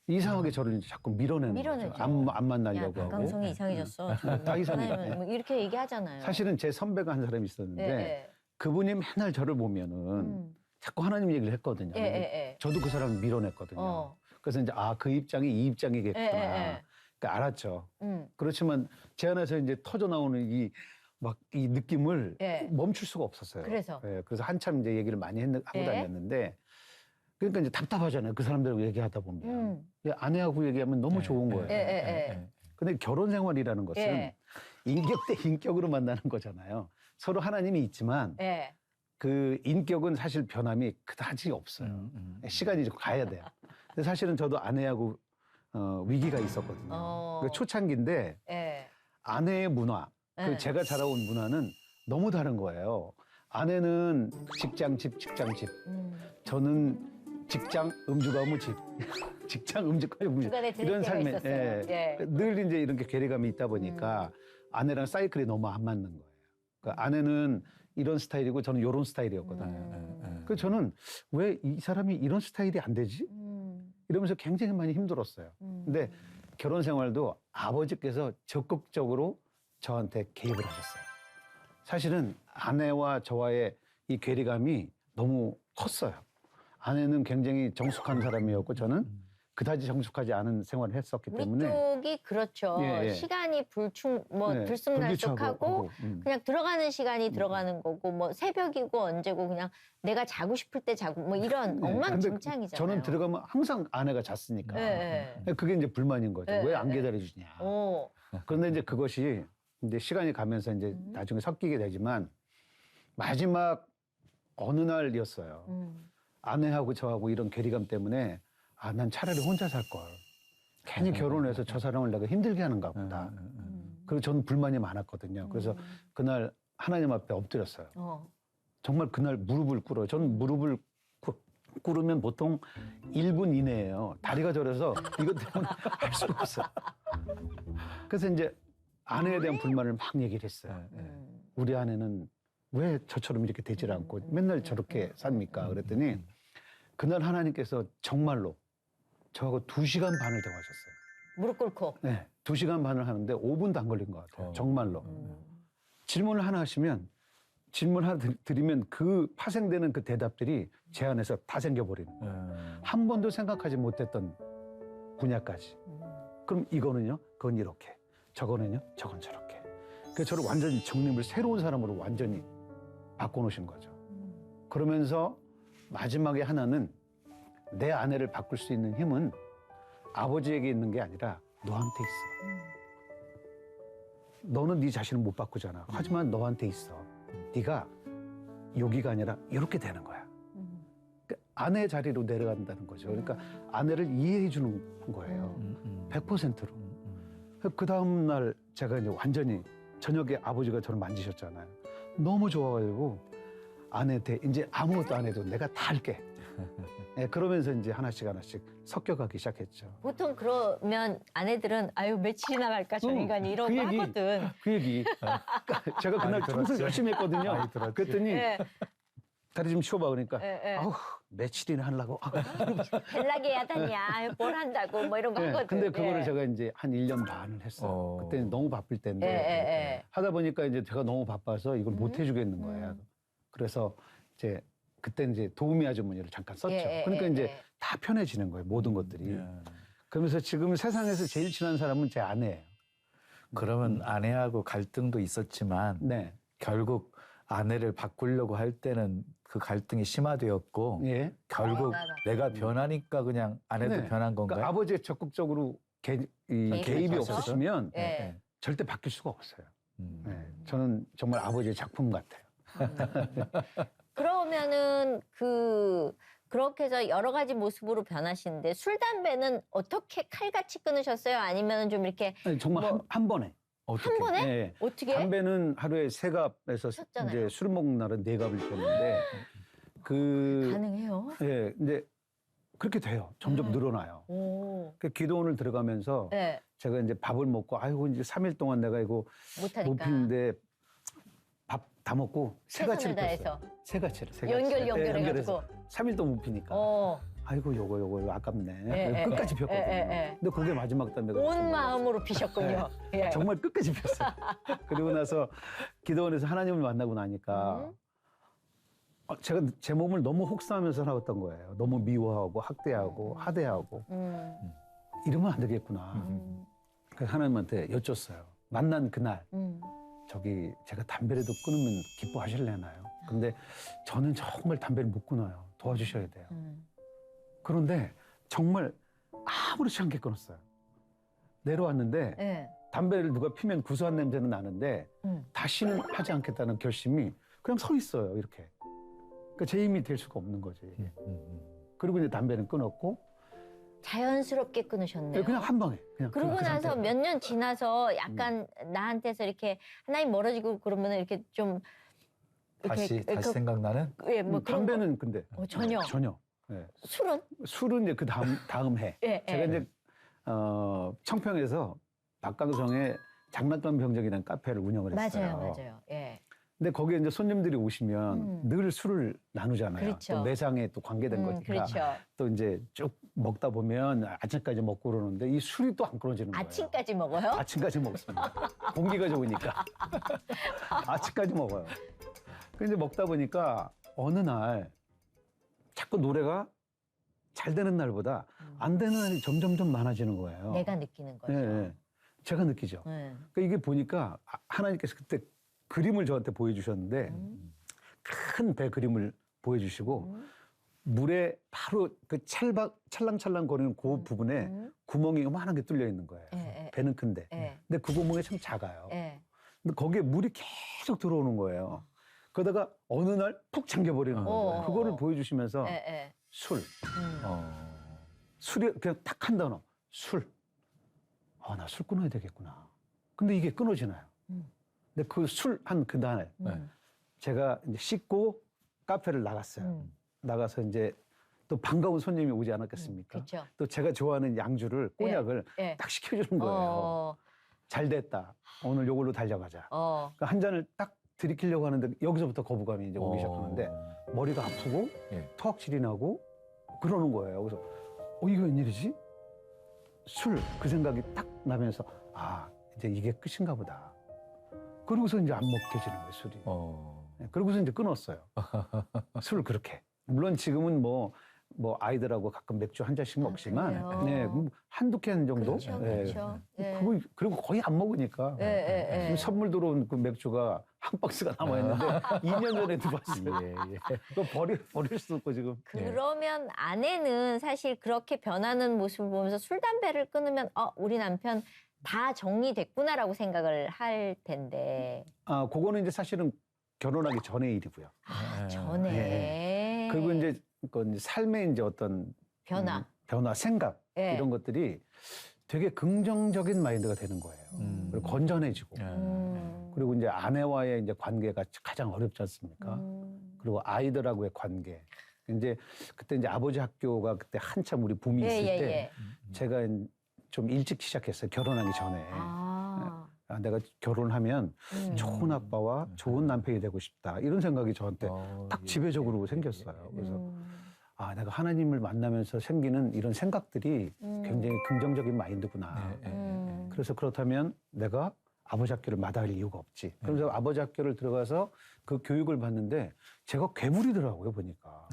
이상하게 저를 이제 자꾸 밀어내는 밀어내죠. 거죠. 안 만나려고 야, 하고. 강성이 이상해졌어. 다 이상해. 하나님은 뭐 이렇게 얘기하잖아요. 사실은 제 선배가 한 사람이 있었는데 예, 그분이 맨날 저를 보면은 자꾸 하나님 얘기를 했거든요. 예. 저도 그 사람을 밀어냈거든요. 그래서 이제 그 입장이 이 입장이겠구나. 예. 그러니까 알았죠. 그렇지만 제 안에서 이제 터져 나오는 이 느낌을 예. 멈출 수가 없었어요. 그래서? 예, 그래서 한참 이제 얘기를 많이 하고 예. 다녔는데 그러니까 이제 답답하잖아요. 그 사람들하고 얘기하다 보면. 아내하고 얘기하면 너무 좋은 거예요. 예. 근데 결혼 생활이라는 것은 예. 인격 대 인격으로 만나는 거잖아요. 서로 하나님이 있지만 예. 그 인격은 사실 변함이 그다지 없어요. 시간이 좀 가야 돼요. 근데 사실은 저도 아내하고 위기가 있었거든요. 그 초창기인데 예. 아내의 문화, 예. 제가 자라온 문화는 너무 다른 거예요. 아내는 직장, 집, 직장, 집. 저는 직장, 음주가 오면 집. 직장, 음주가 오면 집. 중간에 들을 이런 때가 삶에 있었어요. 예. 늘 이제 이렇게 괴리감이 있다 보니까 아내랑 사이클이 너무 안 맞는 거예요. 그러니까 아내는 이런 스타일이고 저는 이런 스타일이었거든요. 그래서 저는 왜 이 사람이 이런 스타일이 안 되지? 이러면서 굉장히 많이 힘들었어요. 근데 결혼 생활도 아버지께서 적극적으로 저한테 개입을 하셨어요. 사실은 아내와 저와의 이 괴리감이 너무 컸어요. 아내는 굉장히 정숙한 사람이었고 저는 그다지 정숙하지 않은 생활을 했었기 우리 때문에 쪽이 그렇죠. 예. 시간이 네, 들쑥날쑥하고 불규칙하고, 그냥 들어가는 시간이 들어가는 거고 뭐 새벽이고 언제고 그냥 내가 자고 싶을 때 자고 뭐 이런 네, 엉망진창이잖아요. 근데 저는 들어가면 항상 아내가 잤으니까 그게 이제 불만인 거죠. 예, 왜 안 예. 기다려주냐. 오. 그런데 이제 그것이 이제 시간이 가면서 이제 나중에 섞이게 되지만 마지막 어느 날이었어요. 아내하고 저하고 이런 괴리감 때문에 난 차라리 혼자 살 걸. 괜히 결혼해서 저 사람을 내가 힘들게 하는가 보다. 그리고 저는 불만이 많았거든요. 그래서 그날 하나님 앞에 엎드렸어요. 정말 그날 무릎을 꿇어요. 저는 무릎을 꿇으면 보통 1분 이내예요. 다리가 저려서 이것 때문에 할 수가 없어요. 그래서 이제 아내에 대한 불만을 막 얘기를 했어요. 우리 아내는 왜 저처럼 이렇게 되질 않고 맨날 저렇게 삽니까? 그랬더니 그날 하나님께서 정말로 저하고 2시간 반을 대화하셨어요. 무릎 꿇고. 네, 2시간 반을 하는데 5분도 안 걸린 것 같아요. 정말로. 질문을 하나 하시면 질문 하나 드리면 그 파생되는 그 대답들이 제 안에서 다 생겨버리는 거예요. 한 번도 생각하지 못했던 분야까지. 그럼 이거는요? 그건 이렇게. 저거는요? 저건 저렇게. 그래서 저를 완전히 정립을 새로운 사람으로 완전히 바꿔놓으신 거죠. 그러면서 마지막에 하나는 내 아내를 바꿀 수 있는 힘은 아버지에게 있는 게 아니라 너한테 있어. 너는 네 자신을 못 바꾸잖아. 하지만 너한테 있어. 네가 여기가 아니라 이렇게 되는 거야. 그러니까 아내 자리로 내려간다는 거죠. 그러니까 아내를 이해해 주는 거예요. 100%로. 그 다음 날 제가 이제 완전히 저녁에 아버지가 저를 만지셨잖아요. 너무 좋아가지고 아내한테 이제 아무것도 안 해도 내가 다 할게. 네, 그러면서 이제 하나씩 섞여가기 시작했죠. 보통 그러면 아내들은 아유 며칠이나 갈까 저 인간이 이러고 그 얘기, 하거든. 그 얘기. 제가 그날 청소 열심히 했거든요. 많이 들었지. 그랬더니 예. 다리 좀 쉬어봐 그러니까 예. 아우 며칠이나 하려고. 헬라게 하다냐 뭘 한다고 뭐 이런 거 네, 하거든. 근데 그거를 예. 제가 이제 한 1년 반을 했어요. 그때는 너무 바쁠 때인데 예. 하다 보니까 이제 제가 너무 바빠서 이걸 못 해주겠는 거예요. 그래서 이제 그때 이제 도우미 아주머니를 잠깐 썼죠. 그러니까 이제 다 편해지는 거예요. 모든 것들이. 그러면서 지금 세상에서 제일 친한 사람은 제 아내예요. 그러면 아내하고 갈등도 있었지만 네. 결국 아내를 바꾸려고 할 때는 그 갈등이 심화되었고 예. 결국 내가 변하니까 그냥 아내도 네. 변한 건가요? 그러니까 아버지의 적극적으로 개입이 없어서? 없으시면 예. 절대 바뀔 수가 없어요. 네. 저는 정말 아버지의 작품 같아요. 그러면은 그렇게 해서 여러 가지 모습으로 변하시는데 술 담배는 어떻게 칼같이 끊으셨어요? 아니면 좀 이렇게 아니, 정말 뭐- 한 번에. 어떻게? 한 번에? 예. 어떻게? 담배는 하루에 3갑에서 폈잖아요. 이제 술 먹는 날은 4갑을 폈는데 가능해요? 예, 근데 그렇게 돼요. 점점 늘어나요. 오. 그 기도원을 들어가면서 네. 제가 이제 밥을 먹고 아이고 이제 3일 동안 내가 이거 못하니까. 못 피는데 밥 다 먹고 최선을 새가치를 다해서. 폈어요. 새가치를. 연결해가지고. 3일 동안 못 피니까. 아이고 요거 아깝네. 끝까지 폈거든요. 근데 그게 마지막 담배가 온 됐던 마음으로 피셨군요. 예. 정말 끝까지 폈어요. 그리고 나서 기도원에서 하나님을 만나고 나니까 제가 제 몸을 너무 혹사하면서 살았던 거예요. 너무 미워하고 학대하고 하대하고 이러면 안 되겠구나. 그래서 하나님한테 여쭸어요. 만난 그날 저기 제가 담배라도 끊으면 기뻐하실래나요? 근데 저는 정말 담배를 못 끊어요. 도와주셔야 돼요. 그런데 정말 아무렇지 않게 끊었어요. 내려왔는데 네. 담배를 누가 피면 구수한 냄새는 나는데 다시는 하지 않겠다는 결심이 그냥 서 있어요. 이렇게. 그러니까 제 힘이 될 수가 없는 거지. 그리고 이제 담배는 끊었고 자연스럽게 끊으셨네요. 그냥 한 방에. 그냥 그러고 그 나서 상태로. 몇 년 지나서 약간 나한테서 이렇게 하나님 멀어지고 그러면 이렇게 좀 다시 생각나는? 예, 뭐 그런 담배는 근데 전혀. 전혀. 예. 술은? 술은 이제 그 다음 해. 예, 제가 예. 이제 청평에서 박강성의 장난감 병정이라는 카페를 운영을 했어요. 맞아요. 예. 근데 거기에 이제 손님들이 오시면 늘 술을 나누잖아요. 그렇죠. 또 매상에 또 관계된 거니까. 그렇죠. 또 이제 쭉 먹다 보면 아침까지 먹고 그러는데 이 술이 또 안 끊어지는 거예요. 아침까지 먹어요? 아침까지 먹습니다. 공기가 좋으니까. 아침까지 먹어요. 근데 이제 먹다 보니까 어느 날 자꾸 노래가 잘 되는 날보다 안 되는 날이 점점점 많아지는 거예요. 내가 느끼는 거죠. 예, 예. 제가 느끼죠. 예. 그러니까 이게 보니까 하나님께서 그때 그림을 저한테 보여주셨는데 큰 배 그림을 보여주시고 물에 바로 그 찰랑찰랑 거리는 그 부분에 구멍이 요만한 게 뚫려 있는 거예요. 예, 예. 배는 큰데. 예. 근데 그 구멍이 참 작아요. 예. 근데 거기에 물이 계속 들어오는 거예요. 그러다가 어느 날 푹 잠겨버리는 거예요. 어. 그거를 보여주시면서 예. 예. 술. 어. 술이 그냥 딱 한 단어. 술. 나 술 끊어야 되겠구나. 근데 이게 끊어지나요? 근데 그 술 한 그날 제가 이제 씻고 카페를 나갔어요. 나가서 이제 또 반가운 손님이 오지 않았겠습니까? 그렇죠. 또 제가 좋아하는 양주를 꼬냑을 예. 딱 시켜주는 거예요. 잘 됐다. 오늘 요걸로 달려가자. 어. 한 잔을 딱 들이키려고 하는데 여기서부터 거부감이 이제 오기 시작하는데 머리가 아프고 예. 턱질이 나고 그러는 거예요. 그래서 이거 웬일이지? 술 그 생각이 딱 나면서 이제 이게 끝인가 보다. 그러고서 이제 안 먹혀지는 거예요, 술이. 그러고서 이제 끊었어요. 술을 그렇게. 물론 지금은 뭐 아이들하고 가끔 맥주 한 잔씩 먹지만 그래요? 네, 한두 캔 정도. 그렇죠. 네. 그렇죠. 예. 그리고 거의 안 먹으니까. 예. 지금 선물 들어온 그 맥주가 한 박스가 남아있는데 2년 전에도 봤어요. 예, 예. 그거 버릴 수 없고 지금. 그러면 아내는 사실 그렇게 변하는 모습을 보면서 술, 담배를 끊으면 우리 남편 다 정리됐구나라고 생각을 할 텐데. 그거는 이제 사실은 결혼하기 전의 일이고요. 전에. 그리고 이제 그건 삶의 이제 어떤 변화. 생각 예. 이런 것들이 되게 긍정적인 마인드가 되는 거예요. 그리고 건전해지고. 그리고 이제 아내와의 이제 관계가 가장 어렵지 않습니까? 그리고 아이들하고의 관계. 이제 그때 이제 아버지 학교가 그때 한참 우리 붐이 있을 때 제가 좀 일찍 시작했어요. 결혼하기 전에. 내가 결혼하면 좋은 아빠와 좋은 남편이 되고 싶다. 이런 생각이 저한테 딱 지배적으로 생겼어요. 그래서 내가 하나님을 만나면서 생기는 이런 생각들이 굉장히 긍정적인 마인드구나. 그래서 그렇다면 내가 아버지 학교를 마다할 이유가 없지. 그래서 아버지 학교를 들어가서 그 교육을 받는데 제가 괴물이더라고요, 보니까.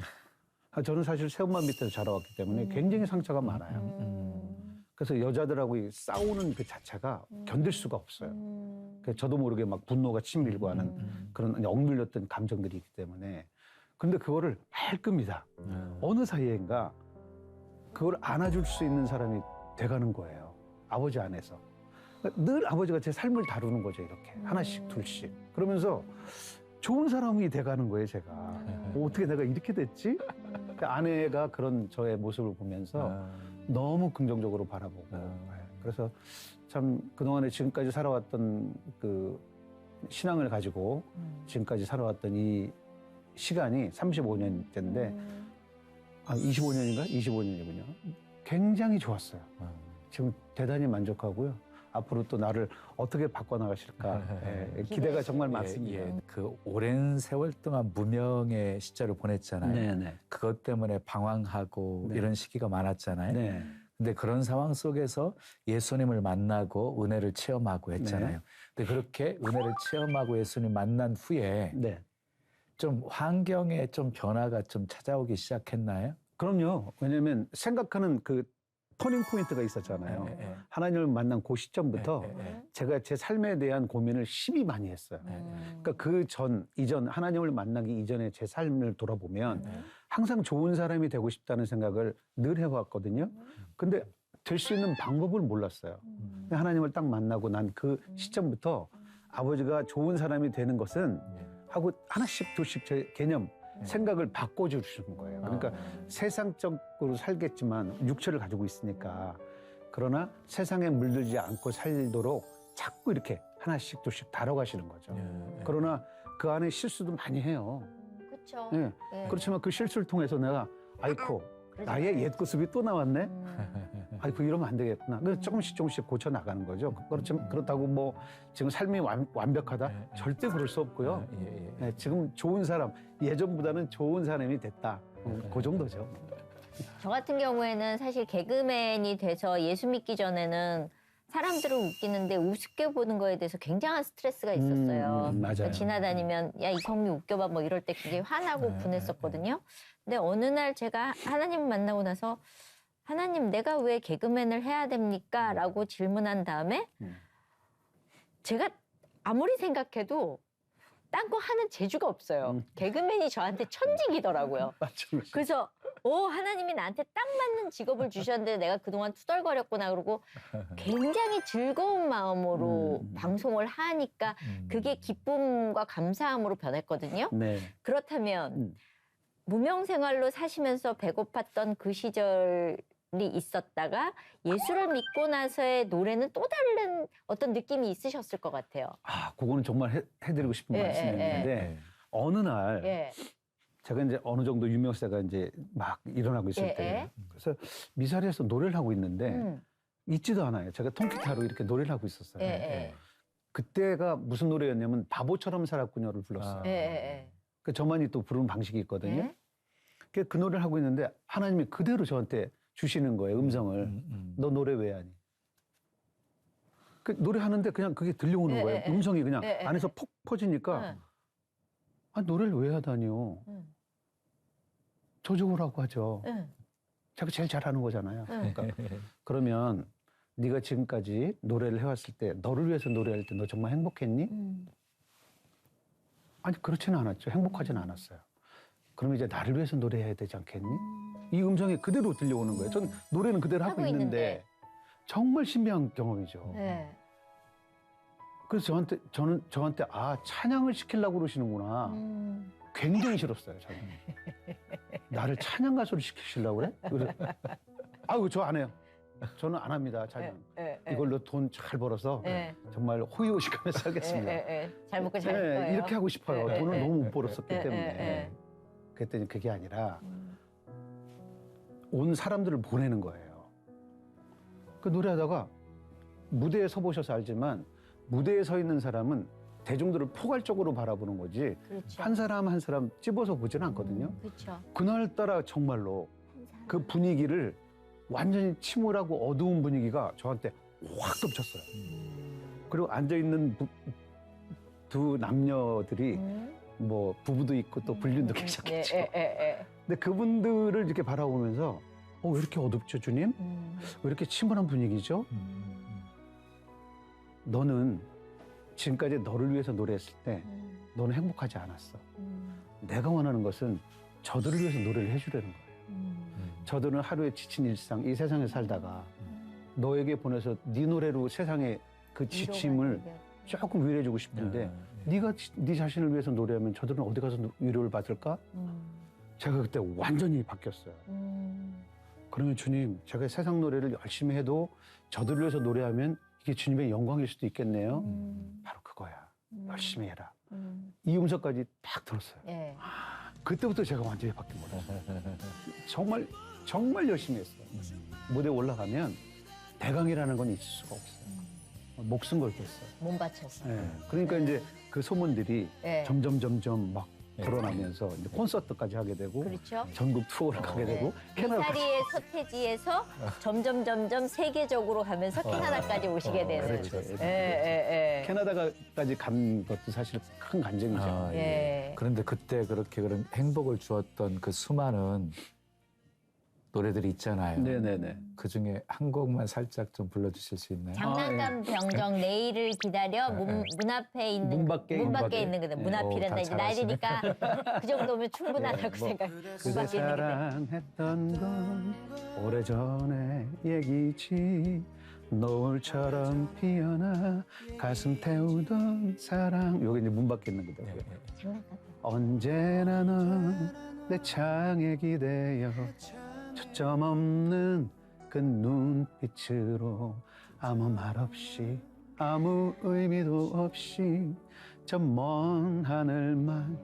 저는 사실 새엄마 밑에서 자라왔기 때문에 굉장히 상처가 많아요. 그래서 여자들하고 싸우는 그 자체가 견딜 수가 없어요. 그래서 저도 모르게 막 분노가 치밀고 하는 그런 억눌렸던 감정들이 있기 때문에. 근데 그거를 말끔이다. 어느 사이인가 그걸 안아줄 수 있는 사람이 돼가는 거예요. 아버지 안에서. 늘 아버지가 제 삶을 다루는 거죠, 이렇게. 하나씩, 둘씩. 그러면서 좋은 사람이 돼가는 거예요, 제가. 어떻게 내가 이렇게 됐지? 아내가 그런 저의 모습을 보면서 너무 긍정적으로 바라보고. 그래서 참 그동안에 지금까지 살아왔던 그 신앙을 가지고 지금까지 살아왔던 이 시간이 35년째인데 25년인가? 25년이군요. 굉장히 좋았어요. 지금 대단히 만족하고요. 앞으로 또 나를 어떻게 바꿔나가실까 기대가 정말 많습니다. 그 오랜 세월 동안 무명의 시절을 보냈잖아요. 네네. 그것 때문에 방황하고 네. 이런 시기가 많았잖아요. 네. 근데 그런 상황 속에서 예수님을 만나고 은혜를 체험하고 했잖아요. 근데 그렇게 은혜를 체험하고 예수님 만난 후에 네. 좀 환경에 좀 변화가 좀 찾아오기 시작했나요? 그럼요. 왜냐하면 생각하는 그 터닝 포인트가 있었잖아요. 예. 하나님을 만난 그 시점부터 예. 제가 제 삶에 대한 고민을 심히 많이 했어요. 그러니까 그 이전 하나님을 만나기 이전에 제 삶을 돌아보면 항상 좋은 사람이 되고 싶다는 생각을 늘 해왔거든요. 근데 될 수 있는 방법을 몰랐어요. 근데 하나님을 딱 만나고 난 그 시점부터 아버지가 좋은 사람이 되는 것은 하고 하나씩 둘씩 제 개념, 생각을 바꿔주시는 거예요. 그러니까 세상적으로 살겠지만 육체를 가지고 있으니까 그러나 세상에 물들지 않고 살도록 자꾸 이렇게 하나씩 둘씩 다뤄가시는 거죠. 그러나 그 안에 실수도 많이 해요. 그렇죠. 예. 그렇지만 그 실수를 통해서 내가 아이코 나의 옛 모습이 또 나왔네. 아이고 이러면 안 되겠구나. 그래서 조금씩 고쳐 나가는 거죠. 그렇지만 그렇다고 뭐 지금 삶이 완벽하다? 절대 그럴 수 없고요. 네, 지금 좋은 사람, 예전보다는 좋은 사람이 됐다. 그 정도죠. 저 같은 경우에는 사실 개그맨이 돼서 예수 믿기 전에는 사람들을 웃기는데 우습게 보는 거에 대해서 굉장한 스트레스가 있었어요. 맞아요. 그러니까 지나다니면 야 이성미 웃겨봐 뭐 이럴 때 굉장히 화나고 분했었거든요. 근데 어느 날 제가 하나님을 만나고 나서 하나님 내가 왜 개그맨을 해야 됩니까? 라고 질문한 다음에 제가 아무리 생각해도 딴 거 하는 재주가 없어요. 개그맨이 저한테 천직이더라고요. 맞죠. 그래서 하나님이 나한테 딱 맞는 직업을 주셨는데 내가 그동안 투덜거렸구나 그러고 굉장히 즐거운 마음으로 방송을 하니까 그게 기쁨과 감사함으로 변했거든요. 네. 그렇다면 무명 생활로 사시면서 배고팠던 그 시절이 있었다가 예수를 믿고 나서의 노래는 또 다른 어떤 느낌이 있으셨을 것 같아요. 아, 그거는 정말 해드리고 싶은 예, 말씀이었는데 어느 날 예. 제가 이제 어느 정도 유명세가 이제 막 일어나고 있을 예, 때 그래서 미사리에서 노래를 하고 있는데 있지도 않아요. 제가 통기타로 이렇게 노래를 하고 있었어요. 예. 그때가 무슨 노래였냐면 바보처럼 살았군요를 불렀어요. 예. 그 저만이 또 부르는 방식이 있거든요. 예. 그 노래를 하고 있는데 하나님이 그대로 저한테 주시는 거예요. 음성을. 너 노래 왜 하니? 그 노래하는데 그냥 그게 들려오는 거예요. 음성이 그냥 안에서 폭 퍼지니까 아, 노래를 왜 하다니요? 저주라고 하죠. 제가 제일 잘하는 거잖아요. 그러니까 그러면 네가 지금까지 노래를 해왔을 때 너를 위해서 노래할 때 너 정말 행복했니? 아니 그렇지는 않았죠. 행복하지는 않았어요. 그럼 이제 나를 위해서 노래해야 되지 않겠니? 이 음성이 그대로 들려오는 거예요. 전 노래는 그대로 하고 있는데 정말 신비한 경험이죠. 예. 그래서 저한테 아 찬양을 시키려고 그러시는구나. 굉장히 싫었어요. 저는. 나를 찬양 가수를 시키시려고 그래? 그래서 아유 저 안 해요. 저는 안 합니다. 찬양. 이걸로 돈 잘 벌어서 정말 호의호식하며 살겠습니다. 잘 먹고 잘 거예요. 이렇게 하고 싶어요. 돈을 너무 못 벌었었기 때문에. 그랬더니 그게 아니라 온 사람들을 보내는 거예요. 그 노래하다가 무대에 서 보셔서 알지만 무대에 서 있는 사람은 대중들을 포괄적으로 바라보는 거지 그렇죠. 한 사람 한 사람 찝어서 보지는 않거든요. 그렇죠. 그날따라 정말로 그 분위기를 완전히 침울하고 어두운 분위기가 저한테 확 덮쳤어요. 그리고 앉아있는 두 남녀들이 뭐 부부도 있고 또 불륜도 계셨겠죠. 근데 그분들을 이렇게 바라보면서 왜 이렇게 어둡죠 주님? 왜 이렇게 침울한 분위기죠? 너는 지금까지 너를 위해서 노래했을 때 너는 행복하지 않았어. 내가 원하는 것은 저들을 위해서 노래를 해주려는 거예요. 저들은 하루에 지친 일상, 이 세상에 살다가 너에게 보내서 네 노래로 세상의 그 지침을 조금 위로해주고 싶은데 네가 네 자신을 위해서 노래하면 저들은 어디 가서 위로를 받을까? 제가 그때 완전히 바뀌었어요. 그러면 주님, 제가 세상 노래를 열심히 해도 저들을 위해서 노래하면 이게 주님의 영광일 수도 있겠네요. 바로 그거야. 열심히 해라. 이 음성까지 딱 들었어요. 그때부터 제가 완전히 바뀐 거예요. 정말 열심히 했어요. 무대에 올라가면 대강이라는 건 있을 수가 없어요. 목숨 걸고 했어요. 몸 바쳤어. 그러니까 이제 그 소문들이 점점 막 불어나면서 이제 콘서트까지 하게 되고 그렇죠. 전국 투어를 가게 되고 캐나다까지. 미사리의 서태지에서 점점 세계적으로 가면서 캐나다까지 오시게 되는. 그렇죠. 예. 캐나다까지 간 것도 사실 큰 간증이죠. 아, 예. 그런데 그때 그렇게 그런 행복을 주었던 그 수많은 노래들이 있잖아요. 네네네. 그 중에 한 곡만 살짝 좀 불러주실 수 있나요? 장난감 병정 내일을 기다려 문 앞에 있는 문 밖에 있는 거든. 문 네. 앞이란다. 다 이제 나이 잘하시네. 드니까 그 정도면 충분하다고 뭐, 생각. 문 그대 밖에 있는 게. 사랑했던 건 오래전의 얘기지 노을처럼 피어나 가슴 태우던 사랑 요게 이제 문 밖에 있는 거더라고요. 장난감. 언제나 넌 내 창에 기대어 초점 없는 그 눈빛으로 아무 말 없이 아무 의미도 없이 저 먼 하늘만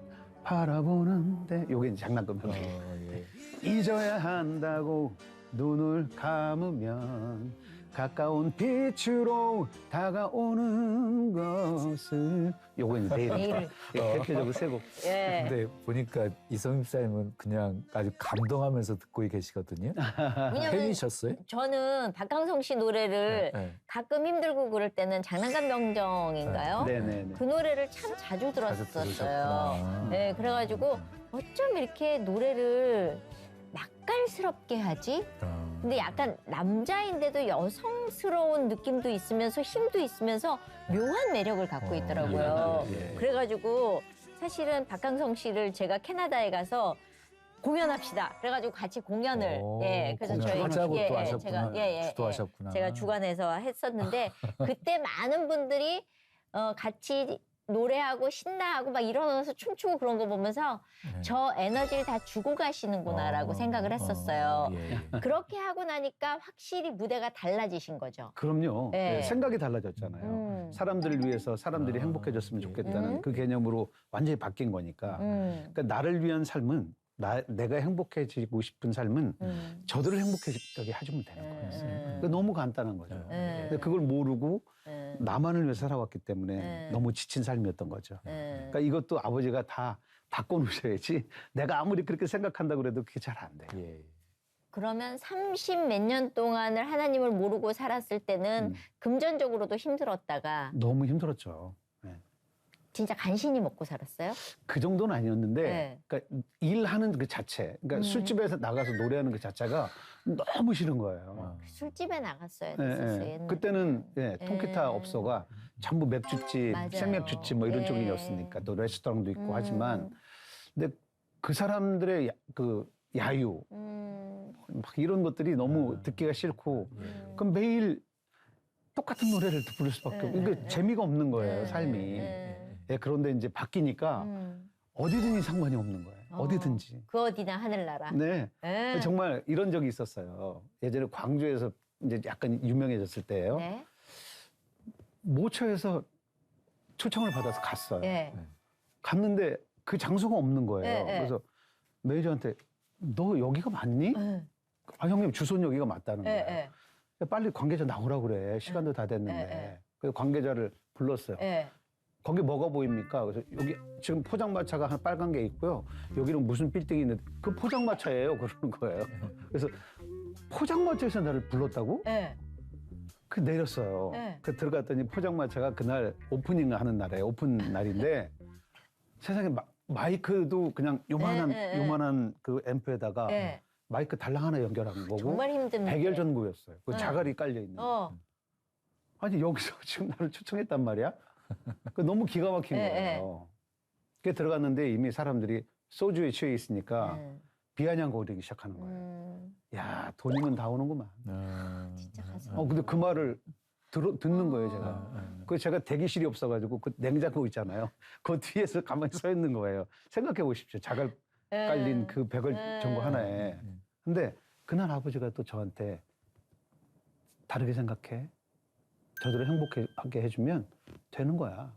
바라보는데 요게 이제 장난감이에요. 예. 잊어야 한다고 눈을 감으면 가까운 빛으로 다가오는 것을 요거 이제 내일입니다. 대표적으로 세 곡. 예. 근데 보니까 이성임 사님은 그냥 아주 감동하면서 듣고 계시거든요. 왜냐면 팬이셨어요? 저는 박강성 씨 노래를 네. 가끔 힘들고 그럴 때는 장난감 병정인가요? 네네네. 그 노래를 참 자주 들었었어요. 들으셨구나. 네, 그래가지고 어쩜 이렇게 노래를 맛깔스럽게 하지? 근데 약간 남자인데도 여성스러운 느낌도 있으면서 힘도 있으면서 묘한 매력을 갖고 있더라고요. 예. 그래가지고 사실은 박강성 씨를 제가 캐나다에 가서 공연합시다. 그래가지고 같이 공연을 그래서 저희 하자고 또 제가 하셨구나. 주도하셨구나. 제가 주관해서 했었는데 그때 많은 분들이 같이 노래하고 신나하고 막 일어나서 춤추고 그런 거 보면서 저 에너지를 다 주고 가시는구나라고 생각을 했었어요. 예. 그렇게 하고 나니까 확실히 무대가 달라지신 거죠. 그럼요. 네. 네, 생각이 달라졌잖아요. 사람들을 위해서 사람들이 행복해졌으면 좋겠다는 그 개념으로 완전히 바뀐 거니까. 그러니까 나를 위한 삶은 내가 행복해지고 싶은 삶은 저들을 행복하게 해주면 되는 거예요. 그러니까 너무 간단한 거죠. 근데 그걸 모르고 나만을 위해 살아왔기 때문에 너무 지친 삶이었던 거죠. 그러니까 이것도 아버지가 다 바꿔놓으셔야지 내가 아무리 그렇게 생각한다고 그래도 그게 잘 안 돼요. 예. 그러면 30 몇 년 동안을 하나님을 모르고 살았을 때는 금전적으로도 힘들었다가 너무 힘들었죠. 네. 진짜 간신히 먹고 살았어요? 그 정도는 아니었는데, 네. 그러니까 일하는 그 자체, 그러니까 술집에서 나가서 노래하는 그 자체가 너무 싫은 거예요. 술집에 나갔어야 예, 됐었어요. 예. 옛날에. 그때는 통기타 업소가 전부 맥주집, 맞아요. 생맥주집 뭐 이런 예. 쪽이었으니까 또 레스토랑도 있고 하지만, 근데 그 사람들의 그 야유, 막 이런 것들이 너무 듣기가 싫고, 그럼 매일 똑같은 노래를 부를 수밖에 없고, 그러니까 재미가 없는 거예요, 삶이. 예, 그런데 이제 바뀌니까 어디든지 상관이 없는 거예요. 어디든지. 그 어디나 하늘나라. 네. 예. 정말 이런 적이 있었어요. 예전에 광주에서 이제 약간 유명해졌을 때예요. 네. 모처에서 초청을 받아서 갔어요. 예. 갔는데 그 장소가 없는 거예요. 예, 예. 그래서 매니저한테 너 여기가 맞니? 예. 아 형님 주소는 여기가 맞다는 예, 거예요. 예. 빨리 관계자 나오라고 그래. 시간도 다 됐는데. 예. 그래서 관계자를 불렀어요. 예. 거기 뭐가 보입니까? 그래서 여기 지금 포장마차가 한 빨간 게 있고요. 여기는 무슨 빌딩이 있는데 그 포장마차예요. 그러는 거예요. 그래서 포장마차에서 나를 불렀다고? 예. 그 내렸어요. 네. 그 들어갔더니 포장마차가 그날 오프닝 하는 날이에요. 오픈 날인데 세상에 마이크도 그냥 요만한 그 앰프에다가 예. 마이크 달랑 하나 연결한 거고 정말 힘든 백열전구였어요. 그 네. 자갈이 깔려 있는. 아니 여기서 지금 나를 초청했단 말이야? 그 너무 기가 막힌 예, 거예요. 그게 들어갔는데 이미 사람들이 소주에 취해 있으니까 비아냥거리기 시작하는 거예요. 야 돈이면 다 오는구만. 진짜 가슴. 근데 그 말을 듣는 거예요, 제가. 그 제가 대기실이 없어가지고 그 냉장고 있잖아요. 그 뒤에서 가만히 서 있는 거예요. 생각해 보십시오. 자갈 깔린 그 백을 전구 하나에. 근데 그날 아버지가 또 저한테 다르게 생각해. 저들을 행복하게 해주면 되는 거야.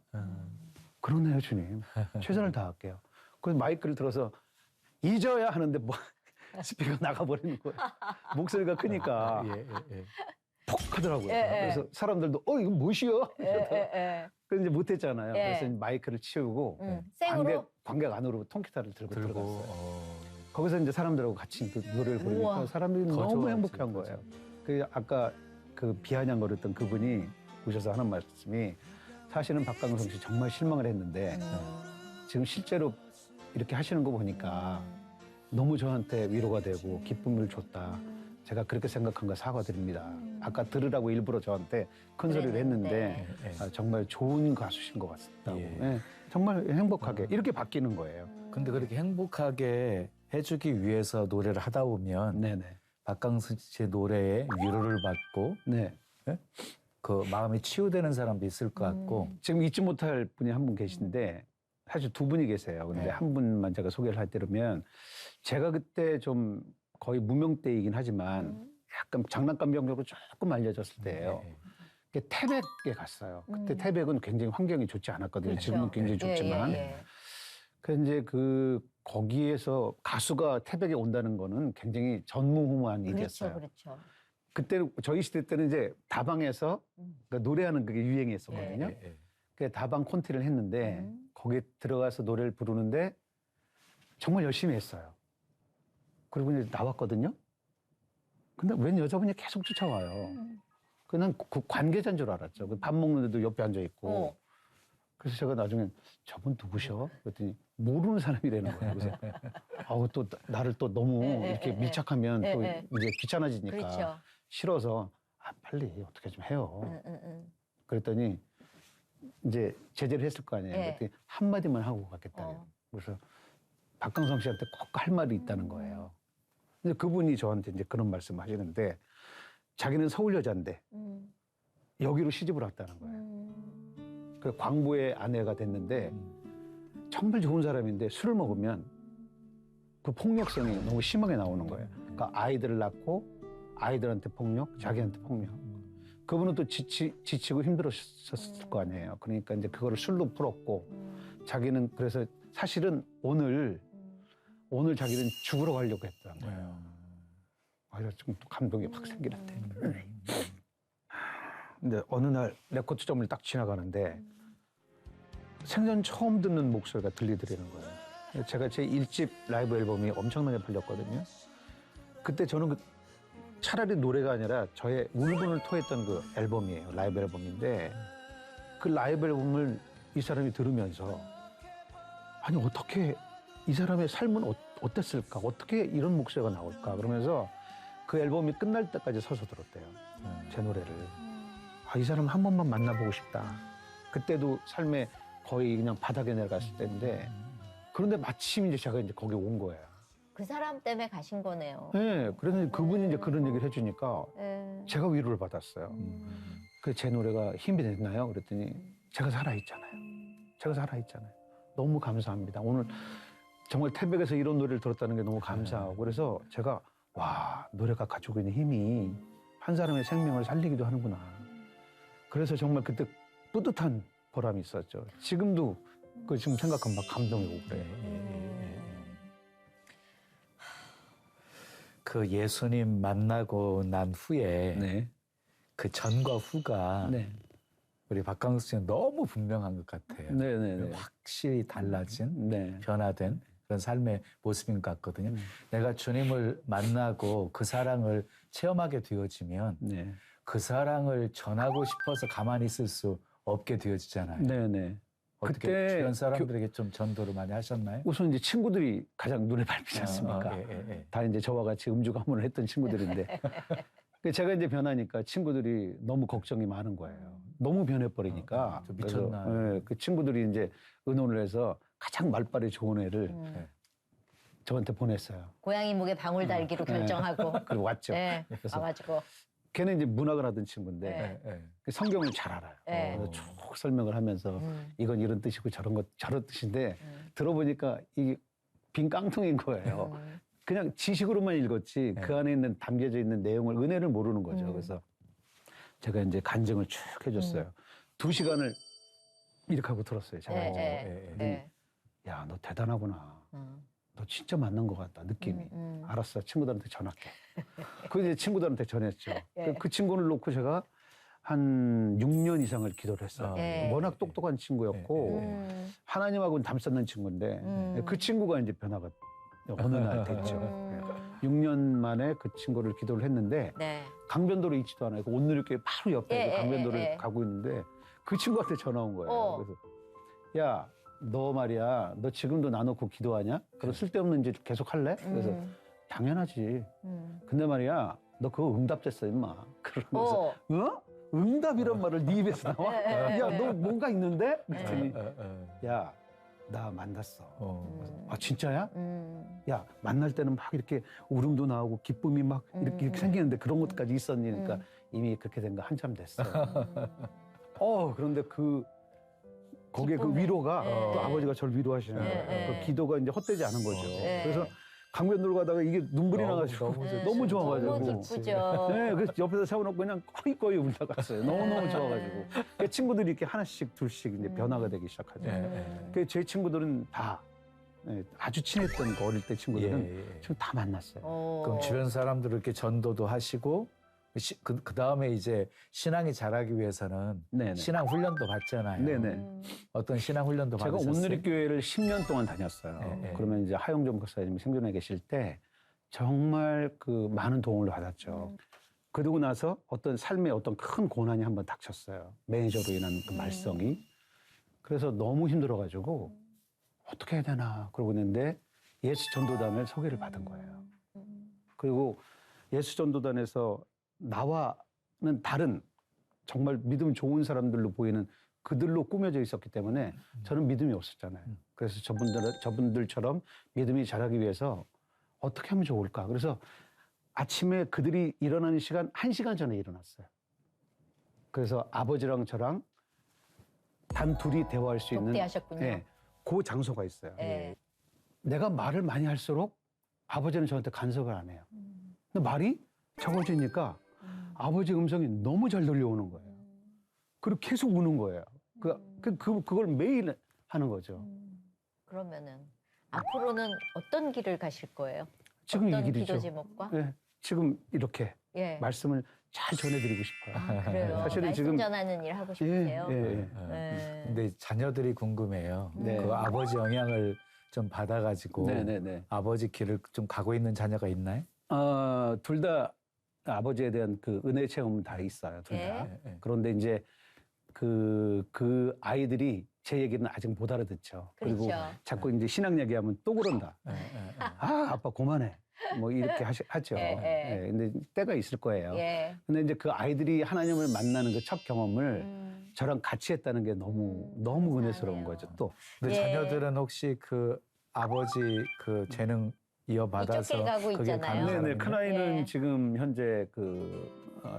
그러네요, 주님. 최선을 다할게요. 그래서 마이크를 들어서 잊어야 하는데 뭐 스피커 나가버리는 거예요. 목소리가 크니까. 퍽 하더라고요. 예, 예. 그래서 사람들도 이거 무엇이요? 예. 그래서 이제 못했잖아요. 예. 그래서 이제 마이크를 치우고 생으로? 관객 안으로 통기타를 들고 들고 들어갔어요. 거기서 이제 사람들하고 같이 또 노래를 부르니까 우와. 사람들이 더 너무 좋아하지, 행복한 그죠. 거예요. 그 아까 그 비아냥거렸던 그분이 오셔서 하는 말씀이 사실은 박강성 씨 정말 실망을 했는데 지금 실제로 이렇게 하시는 거 보니까 너무 저한테 위로가 되고 기쁨을 줬다. 제가 그렇게 생각한 거 사과드립니다. 아까 들으라고 일부러 저한테 큰 소리를 했는데 정말 좋은 가수신 것 같다고. 예. 예, 정말 행복하게 이렇게 바뀌는 거예요. 근데 그렇게 행복하게 해주기 위해서 노래를 하다 보면 네네. 박강선 씨의 노래에 위로를 받고 네. 그 마음이 치유되는 사람도 있을 것 같고 지금 잊지 못할 분이 한 분 계신데 사실 두 분이 계세요. 근데 네. 한 분만 제가 소개를 해드리면 제가 그때 좀 거의 무명 때이긴 하지만 약간 장난감 병력으로 조금 알려졌을 때예요. 네. 태백에 갔어요. 그때 태백은 굉장히 환경이 좋지 않았거든요. 그렇죠. 지금은 굉장히 좋지만. 그 이제 거기에서 가수가 태백에 온다는 거는 굉장히 전무후무한 일이었어요. 그렇죠. 그때 저희 시대 때는 이제 다방에서 그러니까 노래하는 그게 유행이었었거든요. 예. 그 다방 콘티를 했는데 거기에 들어가서 노래를 부르는데 정말 열심히 했어요. 그리고 이제 나왔거든요. 근데 웬 여자분이 계속 쫓아와요. 그난 그 관계자인 줄 알았죠. 밥 먹는데도 옆에 앉아 있고. 그래서 제가 나중에 저분 누구셔? 그랬더니 모르는 사람이라는 거예요. 그래서 또 나를 또 너무 이렇게 밀착하면 또 이제 귀찮아지니까 그렇죠. 싫어서 빨리 어떻게 좀 해요. 그랬더니 이제 제재를 했을 거 아니에요. 그랬더니 한마디만 하고 갔겠다고. 그래서 박강성 씨한테 꼭 할 말이 있다는 거예요. 근데 그분이 저한테 이제 그런 말씀을 하시는데 자기는 서울 여자인데 여기로 시집을 왔다는 거예요. 그 광부의 아내가 됐는데 정말 좋은 사람인데 술을 먹으면 그 폭력성이 너무 심하게 나오는 거예요. 그러니까 아이들을 낳고 아이들한테 폭력, 자기한테 폭력. 그분은 또 지치고 힘들었을 거 아니에요. 그러니까 이제 그거를 술로 풀었고 자기는 그래서 사실은 오늘 자기는 죽으러 가려고 했다는 거예요. 그래서 좀 감동이 확 생기는데. 근데 어느 날 레코드점을 딱 지나가는데 생전 처음 듣는 목소리가 들리더라는 거예요. 제가 제 1집 라이브 앨범이 엄청나게 팔렸거든요. 그때 저는 차라리 노래가 아니라 저의 울분을 토했던 그 앨범이에요. 라이브 앨범인데 그 라이브 앨범을 이 사람이 들으면서 아니 어떻게 이 사람의 삶은 어땠을까? 어떻게 이런 목소리가 나올까? 그러면서 그 앨범이 끝날 때까지 서서 들었대요. 제 노래를. 이 사람 한 번만 만나보고 싶다. 그때도 삶에 거의 그냥 바닥에 내려갔을 때인데 그런데 마침 이제 제가 이제 거기 온 거예요. 그 사람 때문에 가신 거네요. 네, 그래서 그분이 이제 그런 얘기를 해주니까 네. 제가 위로를 받았어요. 그 제 노래가 힘이 됐나요? 그랬더니 제가 살아있잖아요. 제가 살아있잖아요. 너무 감사합니다. 오늘 정말 태백에서 이런 노래를 들었다는 게 너무 감사하고 그래서 제가 와 노래가 가지고 있는 힘이 한 사람의 생명을 살리기도 하는구나. 그래서 정말 그때 뿌듯한 보람이 있었죠. 지금도 그 지금 생각하면 막 감동이 오고 그래요. 그 예수님 만나고 난 후에 네. 그 전과 후가 네. 우리 박강수 씨는 너무 분명한 것 같아요. 네네네. 확실히 달라진 네. 변화된 그런 삶의 모습인 것 같거든요. 내가 주님을 만나고 그 사랑을 체험하게 되어지면 네. 그 사랑을 전하고 싶어서 가만히 있을 수 없게 되어지잖아요. 네네. 어떻게 그때 주변 사람들에게 좀 전도를 많이 하셨나요? 우선 이제 친구들이 가장 눈에 밟히지 않습니까? 다 이제 저와 같이 음주 가문을 했던 친구들인데. 제가 이제 변하니까 친구들이 너무 걱정이 많은 거예요. 너무 변해버리니까. 좀 미쳤나. 그래서, 그 친구들이 이제 의논을 해서 가장 말빨이 좋은 애를 저한테 보냈어요. 고양이 목에 방울 달기로 결정하고. 그리고 왔죠. 네. 그래서 와가지고. 걔는 이제 문학을 하던 친구인데 그 성경을 잘 알아요. 그래서 쭉 설명을 하면서 이건 이런 뜻이고 저런 뜻인데 들어보니까 이게 빈 깡통인 거예요. 그냥 지식으로만 읽었지 그 안에 있는 담겨져 있는 내용을 은혜를 모르는 거죠. 그래서 제가 이제 간증을 쭉 해줬어요. 2시간을 이렇게 하고 들었어요. 제가. 야, 너 대단하구나. 너 진짜 맞는 것 같다 느낌이. 알았어, 친구들한테 전할게. 그 이제 친구들한테 전했죠. 예. 그 친구를 놓고 제가 한 6년 이상을 기도를 했어요. 예. 워낙 똑똑한 친구였고 하나님하고는 담쌓는 친구인데 그 친구가 이제 변화가 어느 날 됐죠. 6년 만에 그 친구를 기도를 했는데 네. 강변도로 있지도 않아요. 그 온누리교회 바로 옆에 예, 그 강변도를 예, 예. 가고 있는데 그 친구한테 전화 온 거예요. 그래서 야, 너 말이야, 너 지금도 나 놓고 기도하냐? 그럼 쓸데없는 일 계속 할래? 그래서 당연하지. 근데 말이야, 너 그거 응답됐어, 임마. 그러면서 응답이란 말을 네 입에서 나와? 야, 너 뭔가 있는데? 그랬더니 야, 나 만났어. 아, 진짜야? 야, 만날 때는 막 이렇게 울음도 나오고 기쁨이 막 이렇게 생기는데 그런 것까지 있었니? 그러니까 이미 그렇게 된 거 한참 됐어. 그런데 거기에 그 기쁨에. 위로가 네. 또 아버지가 저를 위로하시는 거예요. 네. 그 기도가 이제 헛되지 않은 거죠. 네. 그래서 강변도로 가다가 이게 눈물이 나가지고 너무 좋아가지고. 너무 기쁘죠. 네, 그래서 옆에서 세워놓고 그냥 꺼이꺼이 울다 갔어요. 너무너무 좋아가지고. 그 친구들이 이렇게 하나씩 둘씩 이제 변화가 되기 시작하죠. 제 친구들은 다 아주 친했던 그 어릴 때 친구들은 지금 다 만났어요. 그럼 주변 사람들 이렇게 전도도 하시고 그 다음에 이제 신앙이 자라기 위해서는 네네. 신앙 훈련도 받잖아요. 네네. 어떤 신앙 훈련도 제가 받으셨어요? 온누리교회를 10년 동안 다녔어요. 네. 그러면 이제 하용정 목사님이 생존해 계실 때 정말 그 많은 도움을 받았죠. 그러고 나서 어떤 삶에 어떤 큰 고난이 한번 닥쳤어요. 매니저로 인한 그 말썽이. 그래서 너무 힘들어가지고 어떻게 해야 되나 그러고 있는데 예수 전도단을 소개를 받은 거예요. 그리고 예수 전도단에서 나와는 다른 정말 믿음 좋은 사람들로 보이는 그들로 꾸며져 있었기 때문에 저는 믿음이 없었잖아요. 그래서 저분들처럼 믿음이 자라기 위해서 어떻게 하면 좋을까? 그래서 아침에 그들이 일어나는 시간 1시간 전에 일어났어요. 그래서 아버지랑 저랑 단 둘이 대화할 수 있는 독대하셨군요. 그 장소가 있어요. 예. 내가 말을 많이 할수록 아버지는 저한테 간섭을 안 해요. 근데 말이 적어지니까 아버지 음성이 너무 잘 들려오는 거예요. 그리고 계속 우는 거예요. 그걸 매일 하는 거죠. 그러면은 앞으로는 어떤 길을 가실 거예요? 지금 이 어떤 길이죠. 기도 제목과? 네, 지금 이렇게 예. 말씀을 잘 전해드리고 싶어요. 아, 그래요. 사실은 말씀 지금 전하는 일 하고 싶으세요? 네. 근데 자녀들이 궁금해요. 네. 그 아버지 영향을 좀 받아가지고 네네네. 아버지 길을 좀 가고 있는 자녀가 있나요? 둘 다 아버지에 대한 그 은혜 체험은 다 있어요. 둘 다. 예. 그런데 이제 그 아이들이 제 얘기는 아직 못 알아듣죠. 그리고 그렇죠. 자꾸 이제 신앙 얘기하면 또 그런다. 아, 아빠 그만해. 뭐 이렇게 하죠. 예. 근데 때가 있을 거예요. 예. 근데 이제 그 아이들이 하나님을 만나는 그 첫 경험을 저랑 같이 했다는 게 너무 은혜스러운 거죠. 또 근데 예. 자녀들은 혹시 그 아버지 그 재능 이어받아서 이쪽 길 가고 그게 있잖아요. 가는 네네. 사람이에요? 큰 아이는 예. 지금 현재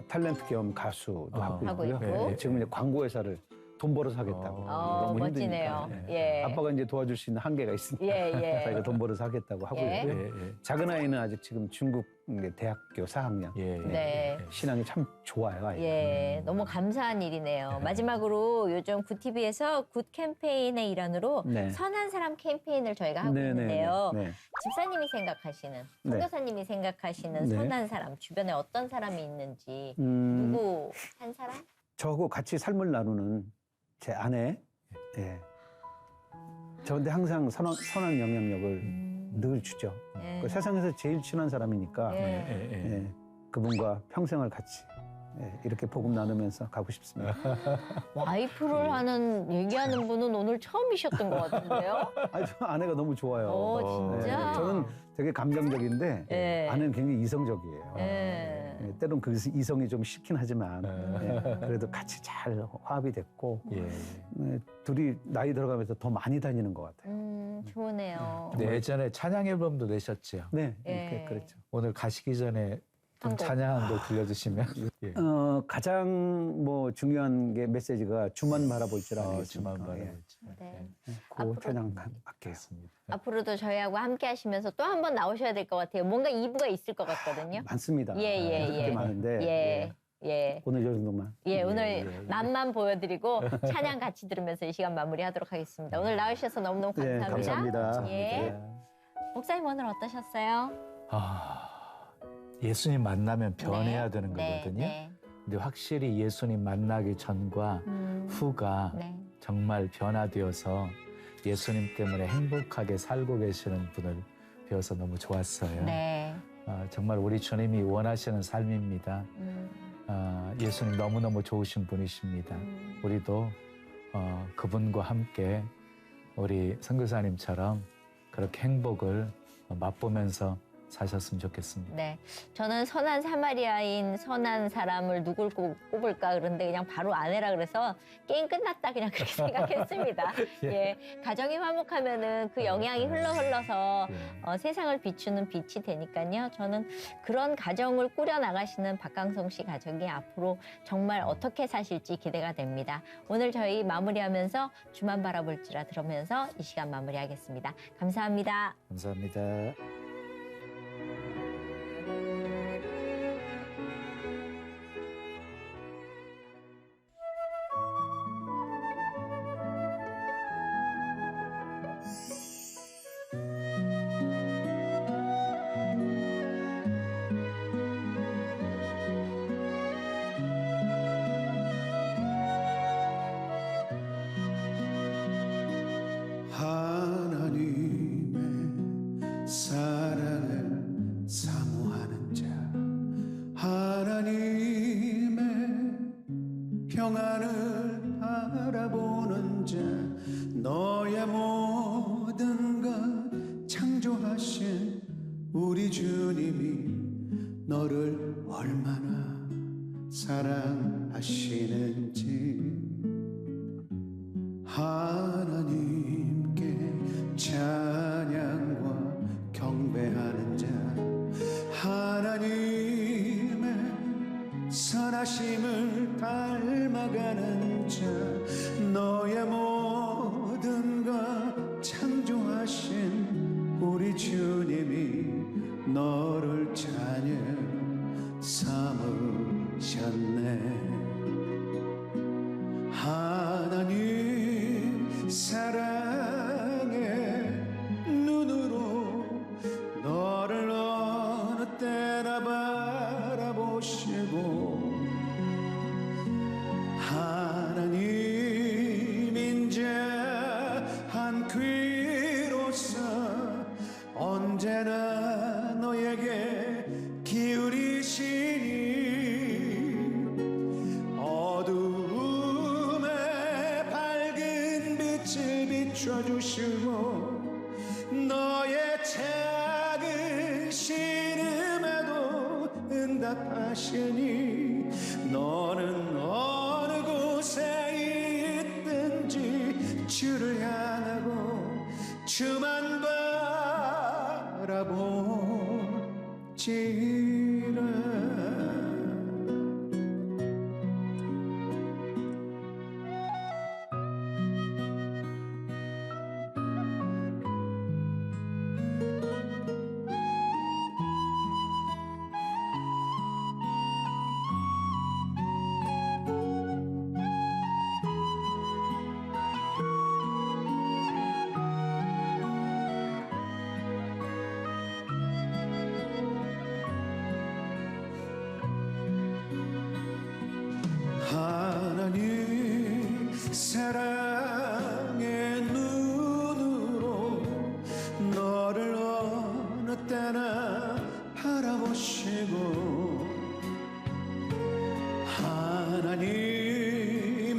탤런트 겸 가수도 하고 하고 있고요. 있고. 지금 이제 광고 회사를 돈 벌어서 하겠다고. 너무 멋지네요. 힘드니까. 예. 아빠가 이제 도와줄 수 있는 한계가 있으니까 예. 자기가 돈 벌어서 하겠다고 하고 예. 있고요. 작은 아이는 아직 지금 중국 대학교 4학년. 네. 신앙이 참 좋아요. 아이가. 예, 너무 감사한 일이네요. 마지막으로 요즘 굿TV에서 굿 캠페인의 일환으로 네. 선한 사람 캠페인을 저희가 하고 있는데요. 네. 집사님이 생각하시는, 네. 선교사님이 생각하시는 네. 선한 사람, 주변에 어떤 사람이 있는지, 음, 누구 한 사람? 저하고 같이 삶을 나누는 제 아내. 예. 저한테 항상 선한 영향력을 늘 주죠. 예. 그 세상에서 제일 친한 사람이니까 예. 예, 그분과 평생을 같이 이렇게 복음 나누면서 가고 싶습니다. 와이프를 하는 얘기하는 분은 오늘 처음이셨던 것 같은데요? 아니, 저 아내가 너무 좋아요. 오, 진짜? 저는 되게 감정적인데 예. 아내는 굉장히 이성적이에요. 예. 때론 그 이성이 좀 싫긴 하지만 그래도 같이 잘 화합이 됐고 둘이 나이 들어가면서 더 많이 다니는 것 같아요. 좋으네요. 근데 예전에 찬양 앨범도 내셨죠. 네, 예. 그렇죠. 오늘 가시기 전에 좀 한 곡. 찬양 한 곡 들려주시면. 예. 가장 뭐 중요한 게 메시지가 주만 바라볼 줄 아는 주만 바라볼 예. 줄. 네. 그 찬양 할게요. 앞으로도 저희하고 함께 하시면서 또 한 번 나오셔야 될 것 같아요. 뭔가 2부가 있을 것 같거든요. 많습니다. 예. 그렇게 많은데 예. 오늘 저 정도만. 오늘 맛만 보여드리고 찬양 같이 들으면서 이 시간 마무리하도록 하겠습니다. 오늘 나오셔서 너무너무 네, 감사합니다. 감사합니다. 예. 네. 목사님 오늘 어떠셨어요? 예수님 만나면 변해야 되는 네, 거거든요. 네. 근데 확실히 예수님 만나기 전과 후가 네. 정말 변화되어서 예수님 때문에 행복하게 살고 계시는 분을 배워서 너무 좋았어요. 네. 정말 우리 주님이 원하시는 삶입니다. 예수님 너무너무 좋으신 분이십니다. 우리도 그분과 함께 우리 선교사님처럼 그렇게 행복을 맛보면서 사셨으면 좋겠습니다. 네. 저는 선한 사마리아인 선한 사람을 누굴 꼽을까 그런데 그냥 바로 아내라 그래서 게임 끝났다 그냥 그렇게 생각했습니다. 예. 가정이 화목하면은 그 영향이 흘러서 세상을 비추는 빛이 되니까요. 저는 그런 가정을 꾸려 나가시는 박강성 씨 가족이 앞으로 정말 어떻게 사실지 기대가 됩니다. 오늘 저희 마무리하면서 주만 바라볼지라 들으면서 이 시간 마무리하겠습니다. 감사합니다. 감사합니다. 하나님의 사랑을 사모하는 자, 하나님의 평안을 바라보는 자, 너의 모든 것 창조하신 우리 주님이 너를 얼마나 사랑하시는지 하나님께 찬양과 경배하는 자, 하나님의 선하심을 닮아가는 자, 너의 모든 것 창조하신 우리 주님이 너를 자녀 삼으셨네. 하나님 사랑의 눈으로 너를 어느 때나 바라보시고 하나님 인자 한 귀로서 언제나 너에게 기울이시니 비춰주시고 너의 작은 신음에도 응답하시니 너는 어느 곳에 있든지 주를 향하고 주만 바라보지라. 하나님 사랑의 눈으로 너를 어느 때나 바라보시고 하나님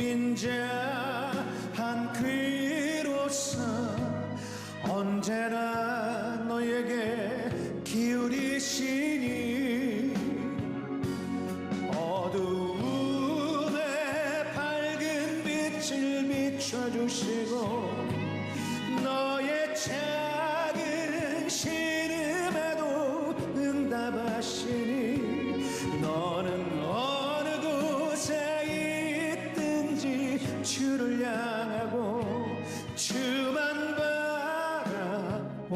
인자 한 귀로서 언제나 너에게 기울이시니 비춰주시고 너의 작은 신음에도 응답하시니 너는 어느 곳에 있든지 주를 향하고 주만 바라보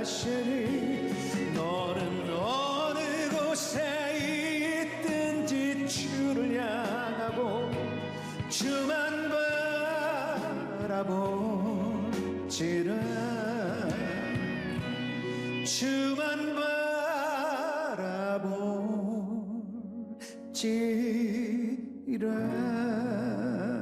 하시니 너는 어느 곳에 있든지 주를 향하고 주만 바라볼지라 주만 바라볼지라